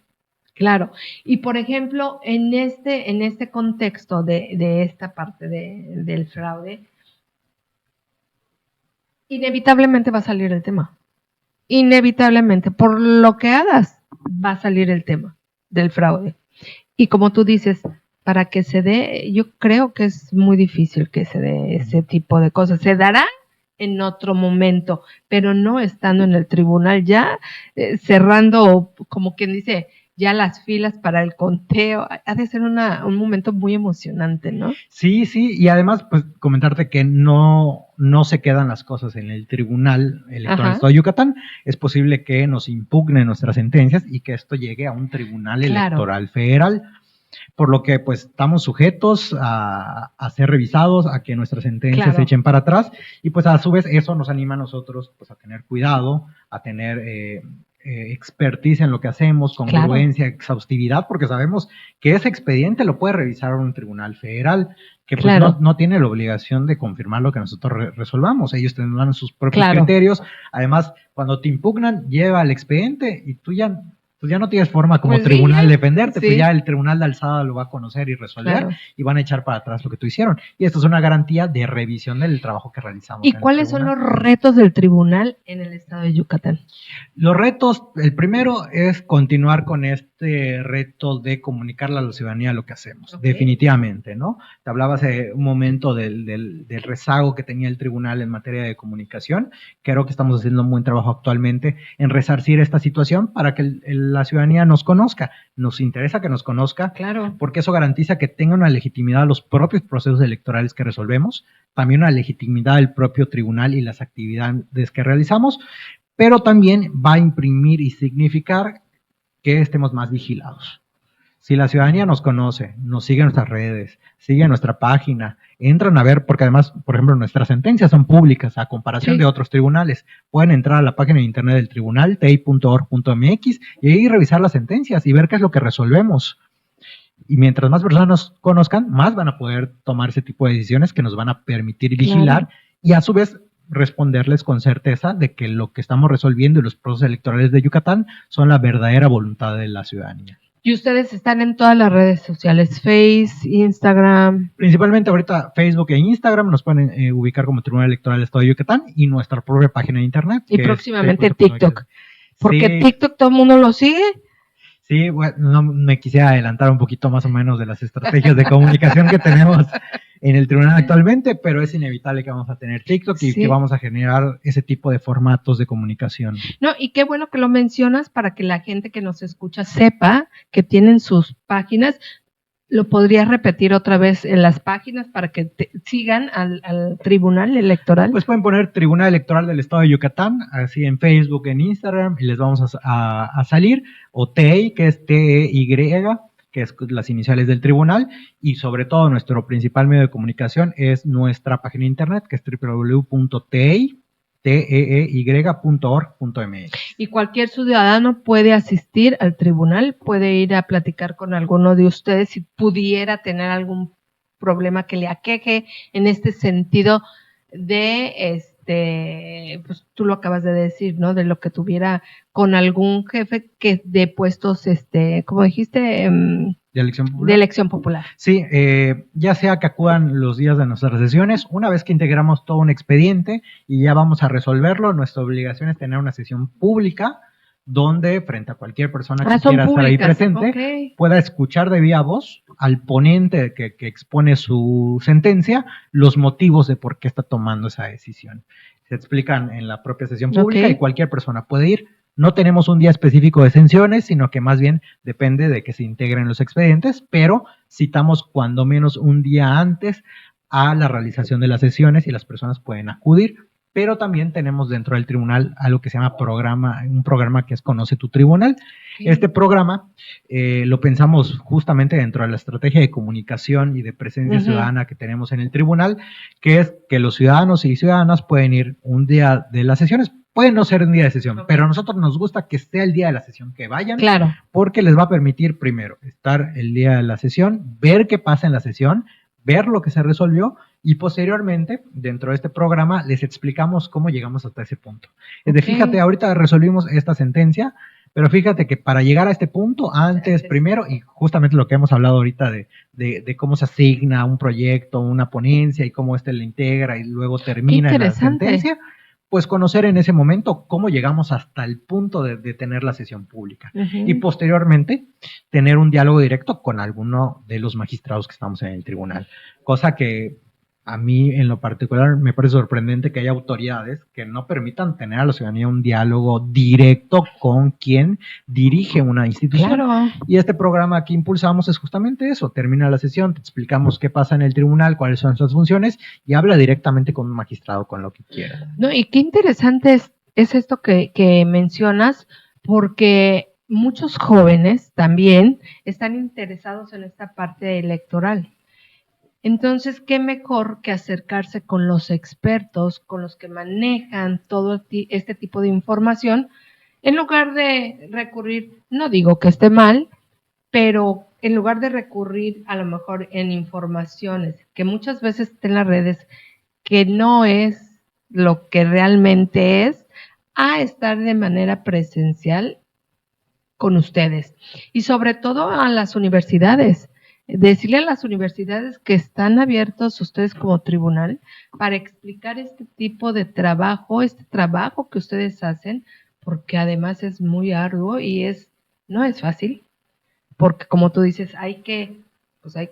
Claro, y por ejemplo, en este contexto de esta parte del fraude, inevitablemente va a salir el tema. Inevitablemente, por lo que hagas, va a salir el tema del fraude. Y como tú dices, para que se dé, yo creo que es muy difícil que se dé ese tipo de cosas. Se dará en otro momento, pero no estando en el tribunal ya, cerrando, como quien dice, ya las filas para el conteo. Ha de ser un momento muy emocionante, ¿no? Sí, y además, pues, comentarte que no se quedan las cosas en el Tribunal Electoral del Estado de Yucatán. Es posible que nos impugnen nuestras sentencias y que esto llegue a un Tribunal Electoral Federal, por lo que pues estamos sujetos a ser revisados, a que nuestras sentencias se echen para atrás, y pues a su vez eso nos anima a nosotros pues a tener cuidado, a tener expertise en lo que hacemos, congruencia, exhaustividad, porque sabemos que ese expediente lo puede revisar un tribunal federal, que pues no tiene la obligación de confirmar lo que nosotros resolvamos. Ellos tendrán sus propios criterios. Además, cuando te impugnan, lleva el expediente y tú ya no tienes forma como tribunal de defenderte, pues ya el tribunal de alzada lo va a conocer y resolver, y van a echar para atrás lo que tú hicieron. Y esto es una garantía de revisión del trabajo que realizamos. ¿Y cuáles son los retos del tribunal en el estado de Yucatán? Los retos, el primero es continuar con este reto de comunicarle a la ciudadanía lo que hacemos, definitivamente, ¿no? Te hablaba hace un momento del rezago que tenía el tribunal en materia de comunicación. Creo que estamos haciendo un buen trabajo actualmente en resarcir esta situación para que la ciudadanía nos conozca. Nos interesa que nos conozca, porque eso garantiza que tenga una legitimidad los propios procesos electorales que resolvemos, también una legitimidad del propio tribunal y las actividades que realizamos, pero también va a imprimir y significar que estemos más vigilados. Si la ciudadanía nos conoce, nos sigue en nuestras redes, sigue en nuestra página, entran a ver, porque además, por ejemplo, nuestras sentencias son públicas a comparación de otros tribunales. Pueden entrar a la página de internet del tribunal, tei.org.mx, y ahí revisar las sentencias y ver qué es lo que resolvemos. Y mientras más personas nos conozcan, más van a poder tomar ese tipo de decisiones que nos van a permitir vigilar y a su vez responderles con certeza de que lo que estamos resolviendo y los procesos electorales de Yucatán son la verdadera voluntad de la ciudadanía. Y ustedes están en todas las redes sociales, Face, Instagram. Principalmente ahorita Facebook e Instagram nos pueden ubicar como Tribunal Electoral del Estado de Yucatán, y nuestra propia página de internet. Y próximamente TikTok. Porque TikTok todo el mundo lo sigue. Sí, bueno, no me quisiera adelantar un poquito más o menos de las estrategias de comunicación que tenemos en el tribunal actualmente, pero es inevitable que vamos a tener TikTok y que vamos a generar ese tipo de formatos de comunicación. No, y qué bueno que lo mencionas para que la gente que nos escucha sepa que tienen sus páginas. ¿Lo podrías repetir otra vez en las páginas para que sigan al Tribunal Electoral? Pues pueden poner Tribunal Electoral del Estado de Yucatán, así en Facebook, en Instagram, y les vamos a salir, o TEI, que es TEY, que es las iniciales del tribunal, y sobre todo nuestro principal medio de comunicación es nuestra página de internet, que es www.teey.org.mx. Y cualquier ciudadano puede asistir al tribunal, puede ir a platicar con alguno de ustedes si pudiera tener algún problema que le aqueje en este sentido de pues tú lo acabas de decir, ¿no? De lo que tuviera con algún jefe que de puestos, como dijiste, de elección popular. Sí, ya sea que acudan los días de nuestras sesiones, una vez que integramos todo un expediente y ya vamos a resolverlo, nuestra obligación es tener una sesión pública donde frente a cualquier persona que quiera estar ahí presente, pueda escuchar de viva voz al ponente que expone su sentencia los motivos de por qué está tomando esa decisión. Se explican en la propia sesión pública y cualquier persona puede ir. No tenemos un día específico de sesiones, sino que más bien depende de que se integren los expedientes, pero citamos cuando menos un día antes a la realización de las sesiones y las personas pueden acudir. Pero también tenemos dentro del tribunal algo que se llama un programa que es Conoce tu Tribunal. Sí. Este programa lo pensamos justamente dentro de la estrategia de comunicación y de presencia ciudadana que tenemos en el tribunal, que es que los ciudadanos y ciudadanas pueden ir un día de las sesiones. Puede no ser un día de sesión, pero a nosotros nos gusta que sea el día de la sesión, que vayan, claro, porque les va a permitir primero estar el día de la sesión, ver qué pasa en la sesión, ver lo que se resolvió y posteriormente, dentro de este programa, les explicamos cómo llegamos hasta ese punto. Es de, fíjate, ahorita resolvimos esta sentencia, pero fíjate que para llegar a este punto, antes, primero, y justamente lo que hemos hablado ahorita de cómo se asigna un proyecto, una ponencia y cómo le integra y luego termina en la sentencia, pues conocer en ese momento cómo llegamos hasta el punto de tener la sesión pública. Y posteriormente tener un diálogo directo con alguno de los magistrados que estamos en el tribunal. Cosa que a mí en lo particular me parece sorprendente que haya autoridades que no permitan tener a la ciudadanía un diálogo directo con quien dirige una institución. Claro. Y este programa que impulsamos es justamente eso. Termina la sesión, te explicamos qué pasa en el tribunal, cuáles son sus funciones y habla directamente con un magistrado con lo que quiera. No, y qué interesante es esto que mencionas, porque muchos jóvenes también están interesados en esta parte electoral. Entonces, qué mejor que acercarse con los expertos, con los que manejan todo este tipo de información, en lugar de recurrir, no digo que esté mal, pero en lugar de recurrir a lo mejor en informaciones que muchas veces están en las redes, que no es lo que realmente es, a estar de manera presencial con ustedes. Y sobre todo a las universidades. Decirle a las universidades que están abiertos ustedes como tribunal para explicar este tipo de trabajo, este trabajo que ustedes hacen, porque además es muy arduo y no es fácil, porque como tú dices, hay que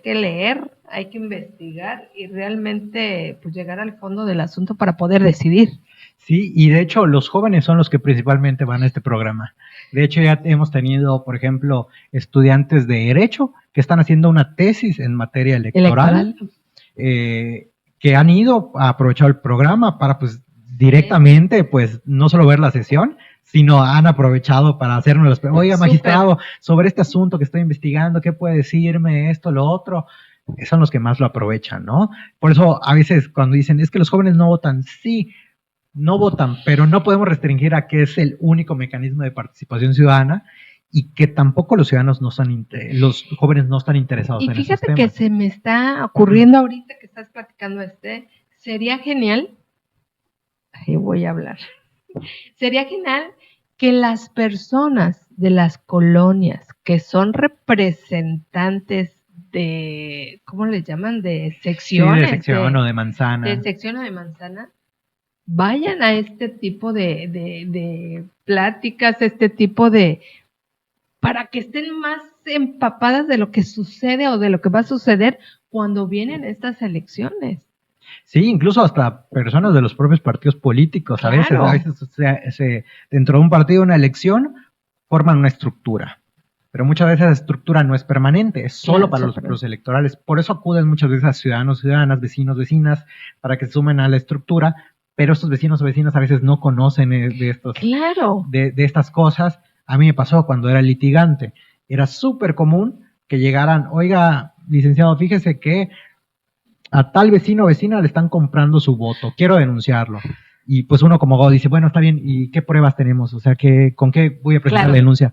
leer, hay que investigar y realmente pues llegar al fondo del asunto para poder decidir. Sí, y de hecho los jóvenes son los que principalmente van a este programa. De hecho ya hemos tenido, por ejemplo, estudiantes de Derecho que están haciendo una tesis en materia electoral. Que han ido a aprovechar el programa para pues directamente pues no solo ver la sesión, sino han aprovechado para hacernos las preguntas. Oiga, magistrado, sobre este asunto que estoy investigando, ¿qué puede decirme esto, lo otro? Son los que más lo aprovechan, ¿no? Por eso a veces cuando dicen, es que los jóvenes no votan, sí, no votan, pero no podemos restringir a que es el único mecanismo de participación ciudadana y que tampoco los ciudadanos los jóvenes no están interesados en esos temas. Y fíjate que se me está ocurriendo ahorita que estás platicando sería genial, ahí voy a hablar, sería genial que las personas de las colonias que son representantes de, ¿cómo les llaman? De secciones. Sí, de sección o de manzana. De sección o de manzana, vayan a este tipo de pláticas, este tipo para que estén más empapadas de lo que sucede o de lo que va a suceder cuando vienen estas elecciones. Sí, incluso hasta personas de los propios partidos políticos, claro. a veces dentro de un partido, una elección, forman una estructura, pero muchas veces esa estructura no es permanente, es solo para los electorales, por eso acuden muchas veces a ciudadanos, ciudadanas, vecinos, vecinas, para que se sumen a la estructura, pero estos vecinos o vecinas a veces no conocen de estas cosas. A mí me pasó cuando era litigante, era súper común que llegaran, oiga, licenciado, fíjese que a tal vecino o vecina le están comprando su voto, quiero denunciarlo. Y pues uno como abogado dice, bueno, está bien, ¿y qué pruebas tenemos? O sea, ¿con qué voy a presentar la denuncia?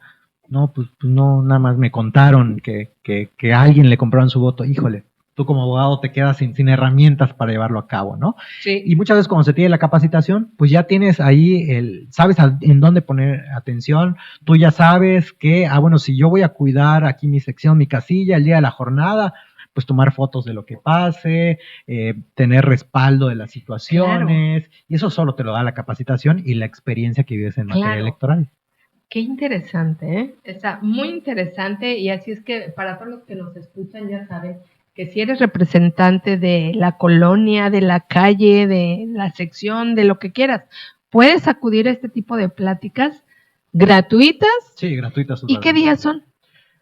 No, pues no, nada más me contaron que a alguien le compraron su voto. Híjole, tú como abogado te quedas sin herramientas para llevarlo a cabo, ¿no? Sí. Y muchas veces cuando se tiene la capacitación, pues ya tienes ahí sabes en dónde poner atención, tú ya sabes que, bueno, si yo voy a cuidar aquí mi sección, mi casilla, el día de la jornada, pues tomar fotos de lo que pase, tener respaldo de las situaciones, y eso solo te lo da la capacitación y la experiencia que vives en materia electoral. Qué interesante, ¿eh? Está muy interesante y así es que para todos los que nos escuchan ya saben que si eres representante de la colonia, de la calle, de la sección, de lo que quieras, puedes acudir a este tipo de pláticas ¿Gratuitas? Sí, gratuitas. ¿Y qué días son?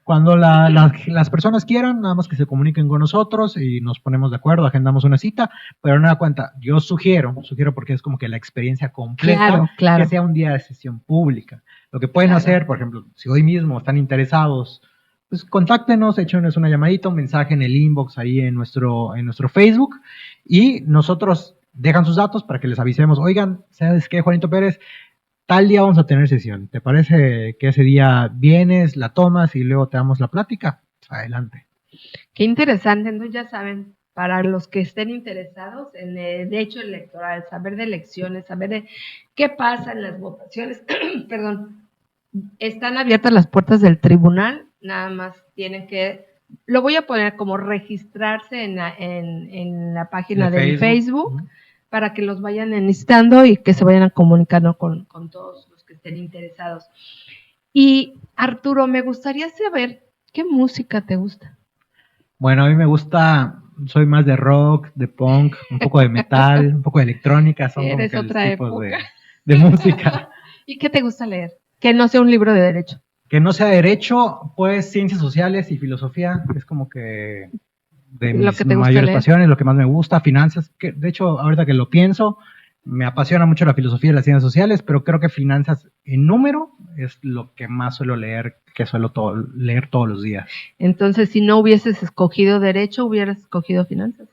Cuando las personas quieran, nada más que se comuniquen con nosotros y nos ponemos de acuerdo, agendamos una cita, pero no da cuenta, yo sugiero porque es como que la experiencia completa, Claro. que sea un día de sesión pública. Lo que pueden hacer, por ejemplo, si hoy mismo están interesados, pues contáctenos, échenos una llamadita, un mensaje en el inbox ahí en nuestro Facebook, y nosotros dejan sus datos para que les avisemos, oigan, ¿sabes qué, Juanito Pérez? Tal día vamos a tener sesión. ¿Te parece que ese día vienes, la tomas y luego te damos la plática? Adelante. Qué interesante. Entonces ya saben, para los que estén interesados en el derecho electoral, saber de elecciones, saber de qué pasa en las votaciones, perdón, están abiertas las puertas del tribunal, nada más tienen que, lo voy a poner como registrarse en la página del Facebook. Para que los vayan enlistando y que se vayan comunicando con todos los que estén interesados. Y Arturo, me gustaría saber, ¿qué música te gusta? Bueno, a mí me gusta, soy más de rock, de punk, un poco de metal, un poco de electrónica, son como que otra los tipos de música. ¿Y qué te gusta leer? Que no sea un libro de derecho. Que no sea derecho, pues ciencias sociales y filosofía, es como que de mis mayores pasiones, lo que más me gusta, finanzas, que de hecho ahorita que lo pienso, me apasiona mucho la filosofía y las ciencias sociales, pero creo que finanzas en número es lo que más suelo leer, que suelo leer todos los días. Entonces, si no hubieses escogido derecho, ¿hubieras escogido finanzas?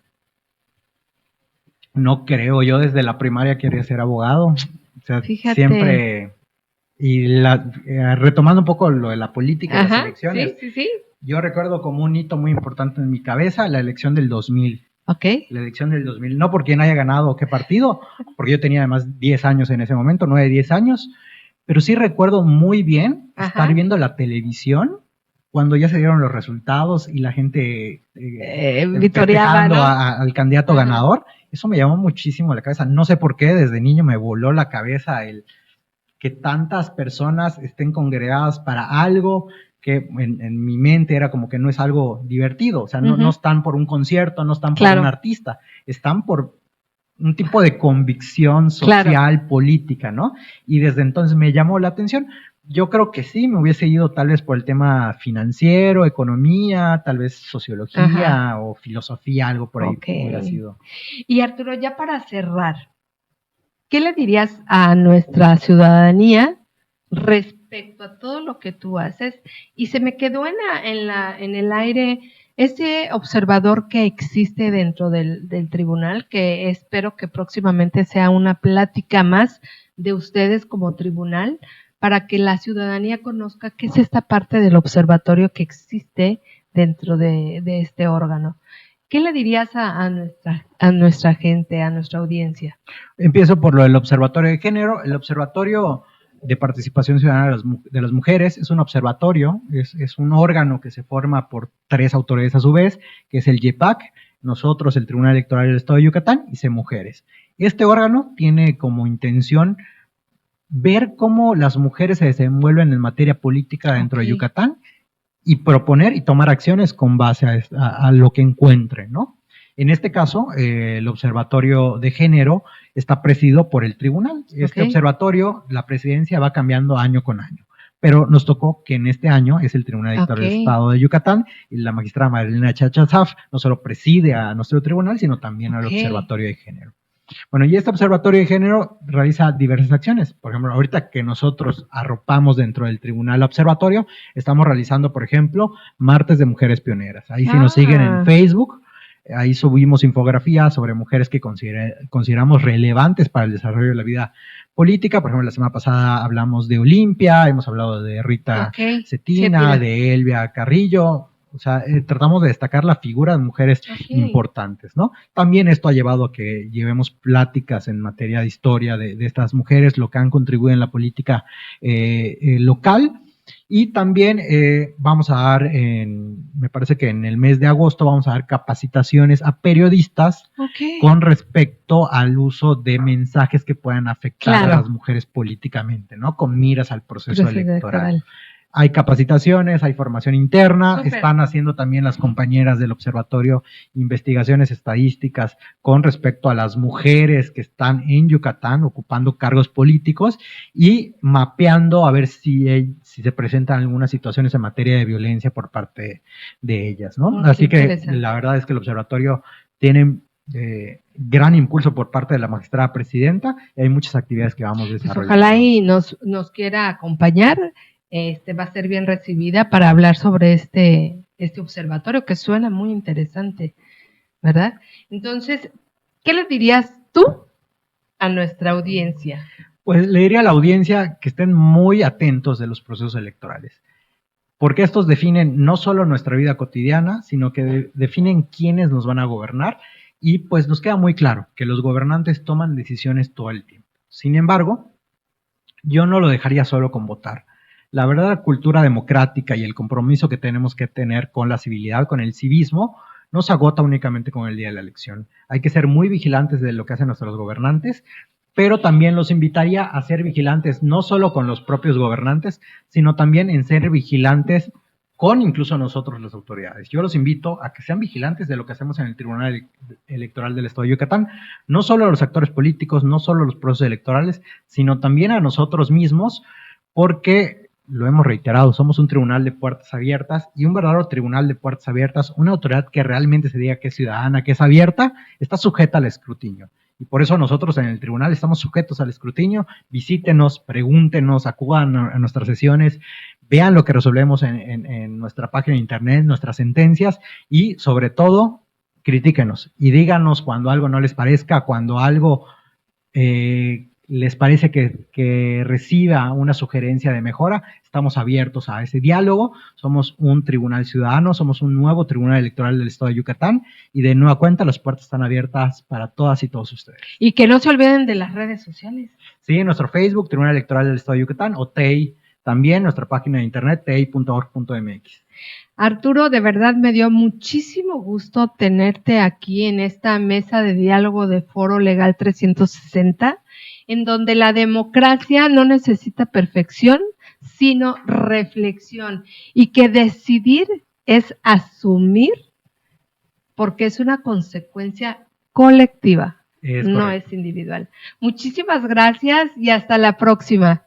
No creo, yo desde la primaria quería ser abogado, o sea, fíjate. Siempre, y retomando un poco lo de la política y las elecciones, sí. Yo recuerdo como un hito muy importante en mi cabeza la elección del 2000. Okay. La elección del 2000, no por quién haya ganado qué partido, porque yo tenía además 10 años en ese momento, 9, 10 años, pero sí recuerdo muy bien estar viendo la televisión cuando ya se dieron los resultados y la gente victoriaba, ¿no? al candidato ganador. Eso me llamó muchísimo la cabeza. No sé por qué, desde niño me voló la cabeza el que tantas personas estén congregadas para algo que en mi mente era como que no es algo divertido, o sea, no están por un concierto, no están por un artista, están por un tipo de convicción social, política, ¿no? Y desde entonces me llamó la atención. Yo creo que sí, me hubiese ido tal vez por el tema financiero, economía, tal vez sociología o filosofía, algo por ahí hubiera sido. Y Arturo, ya para cerrar, ¿qué le dirías a nuestra ciudadanía respecto a todo lo que tú haces? Y se me quedó en el aire ese observador que existe dentro del tribunal, que espero que próximamente sea una plática más de ustedes como tribunal, para que la ciudadanía conozca qué es esta parte del observatorio que existe dentro de este órgano. ¿Qué le dirías a nuestra gente, a nuestra audiencia? Empiezo por lo del Observatorio de Género. El Observatorio de Participación Ciudadana de las Mujeres es un observatorio, es un órgano que se forma por 3 autoridades a su vez, que es el YEPAC, nosotros, el Tribunal Electoral del Estado de Yucatán y CEMujeres. Este órgano tiene como intención ver cómo las mujeres se desenvuelven en materia política dentro de Yucatán y proponer y tomar acciones con base a lo que encuentren, ¿no? En este caso, el Observatorio de Género está presidido por el tribunal. Este observatorio, la presidencia va cambiando año con año, pero nos tocó que en este año es el Tribunal Electoral del Estado de Yucatán y la magistrada Marilena Chachazaf no solo preside a nuestro tribunal, sino también al Observatorio de Género. Bueno, y este Observatorio de Género realiza diversas acciones. Por ejemplo, ahorita que nosotros arropamos dentro del Tribunal Observatorio, estamos realizando, por ejemplo, Martes de Mujeres Pioneras. Ahí si nos siguen en Facebook, ahí subimos infografías sobre mujeres que consideramos relevantes para el desarrollo de la vida política. Por ejemplo, la semana pasada hablamos de Olimpia, hemos hablado de Rita Cetina, de Elvia Carrillo. O sea, tratamos de destacar la figura de mujeres importantes, ¿no? También esto ha llevado a que llevemos pláticas en materia de historia de estas mujeres, lo que han contribuido en la política local. Y también vamos a dar, me parece que en el mes de agosto vamos a dar capacitaciones a periodistas con respecto al uso de mensajes que puedan afectar a las mujeres políticamente, ¿no? Con miras al proceso electoral. Hay capacitaciones, hay formación interna, Súper. Están haciendo también las compañeras del observatorio investigaciones estadísticas con respecto a las mujeres que están en Yucatán ocupando cargos políticos y mapeando a ver si se presentan algunas situaciones en materia de violencia por parte de ellas, ¿no? Así que la verdad es que el observatorio tiene gran impulso por parte de la magistrada presidenta y hay muchas actividades que vamos desarrollando. Pues ojalá y nos quiera acompañar, va a ser bien recibida para hablar sobre este observatorio que suena muy interesante, ¿verdad? Entonces, ¿qué le dirías tú a nuestra audiencia? Pues le diría a la audiencia que estén muy atentos de los procesos electorales, porque estos definen no solo nuestra vida cotidiana, sino que definen quiénes nos van a gobernar. Y pues nos queda muy claro que los gobernantes toman decisiones todo el tiempo. Sin embargo, yo no lo dejaría solo con votar. La verdadera cultura democrática y el compromiso que tenemos que tener con la civilidad, con el civismo, no se agota únicamente con el día de la elección. Hay que ser muy vigilantes de lo que hacen nuestros gobernantes, pero también los invitaría a ser vigilantes no solo con los propios gobernantes, sino también en ser vigilantes con incluso nosotros las autoridades. Yo los invito a que sean vigilantes de lo que hacemos en el Tribunal Electoral del Estado de Yucatán, no solo a los actores políticos, no solo a los procesos electorales, sino también a nosotros mismos, porque lo hemos reiterado, somos un tribunal de puertas abiertas y un verdadero tribunal de puertas abiertas, una autoridad que realmente se diga que es ciudadana, que es abierta, está sujeta al escrutinio. Y por eso nosotros en el tribunal estamos sujetos al escrutinio. Visítenos, pregúntenos, acudan a nuestras sesiones, vean lo que resolvemos en nuestra página de internet, nuestras sentencias y sobre todo, critíquenos y díganos cuando algo no les parezca, cuando algo les parece que reciba una sugerencia de mejora. Estamos abiertos a ese diálogo. Somos un tribunal ciudadano, somos un nuevo tribunal electoral del Estado de Yucatán y de nueva cuenta las puertas están abiertas para todas y todos ustedes. Y que no se olviden de las redes sociales. Sí, en nuestro Facebook, Tribunal Electoral del Estado de Yucatán, o TEI, también nuestra página de internet, tei.org.mx. Arturo, de verdad me dio muchísimo gusto tenerte aquí en esta mesa de diálogo de Foro Legal 360, en donde la democracia no necesita perfección, sino reflexión, y que decidir es asumir porque es una consecuencia colectiva, no es individual. Muchísimas gracias y hasta la próxima.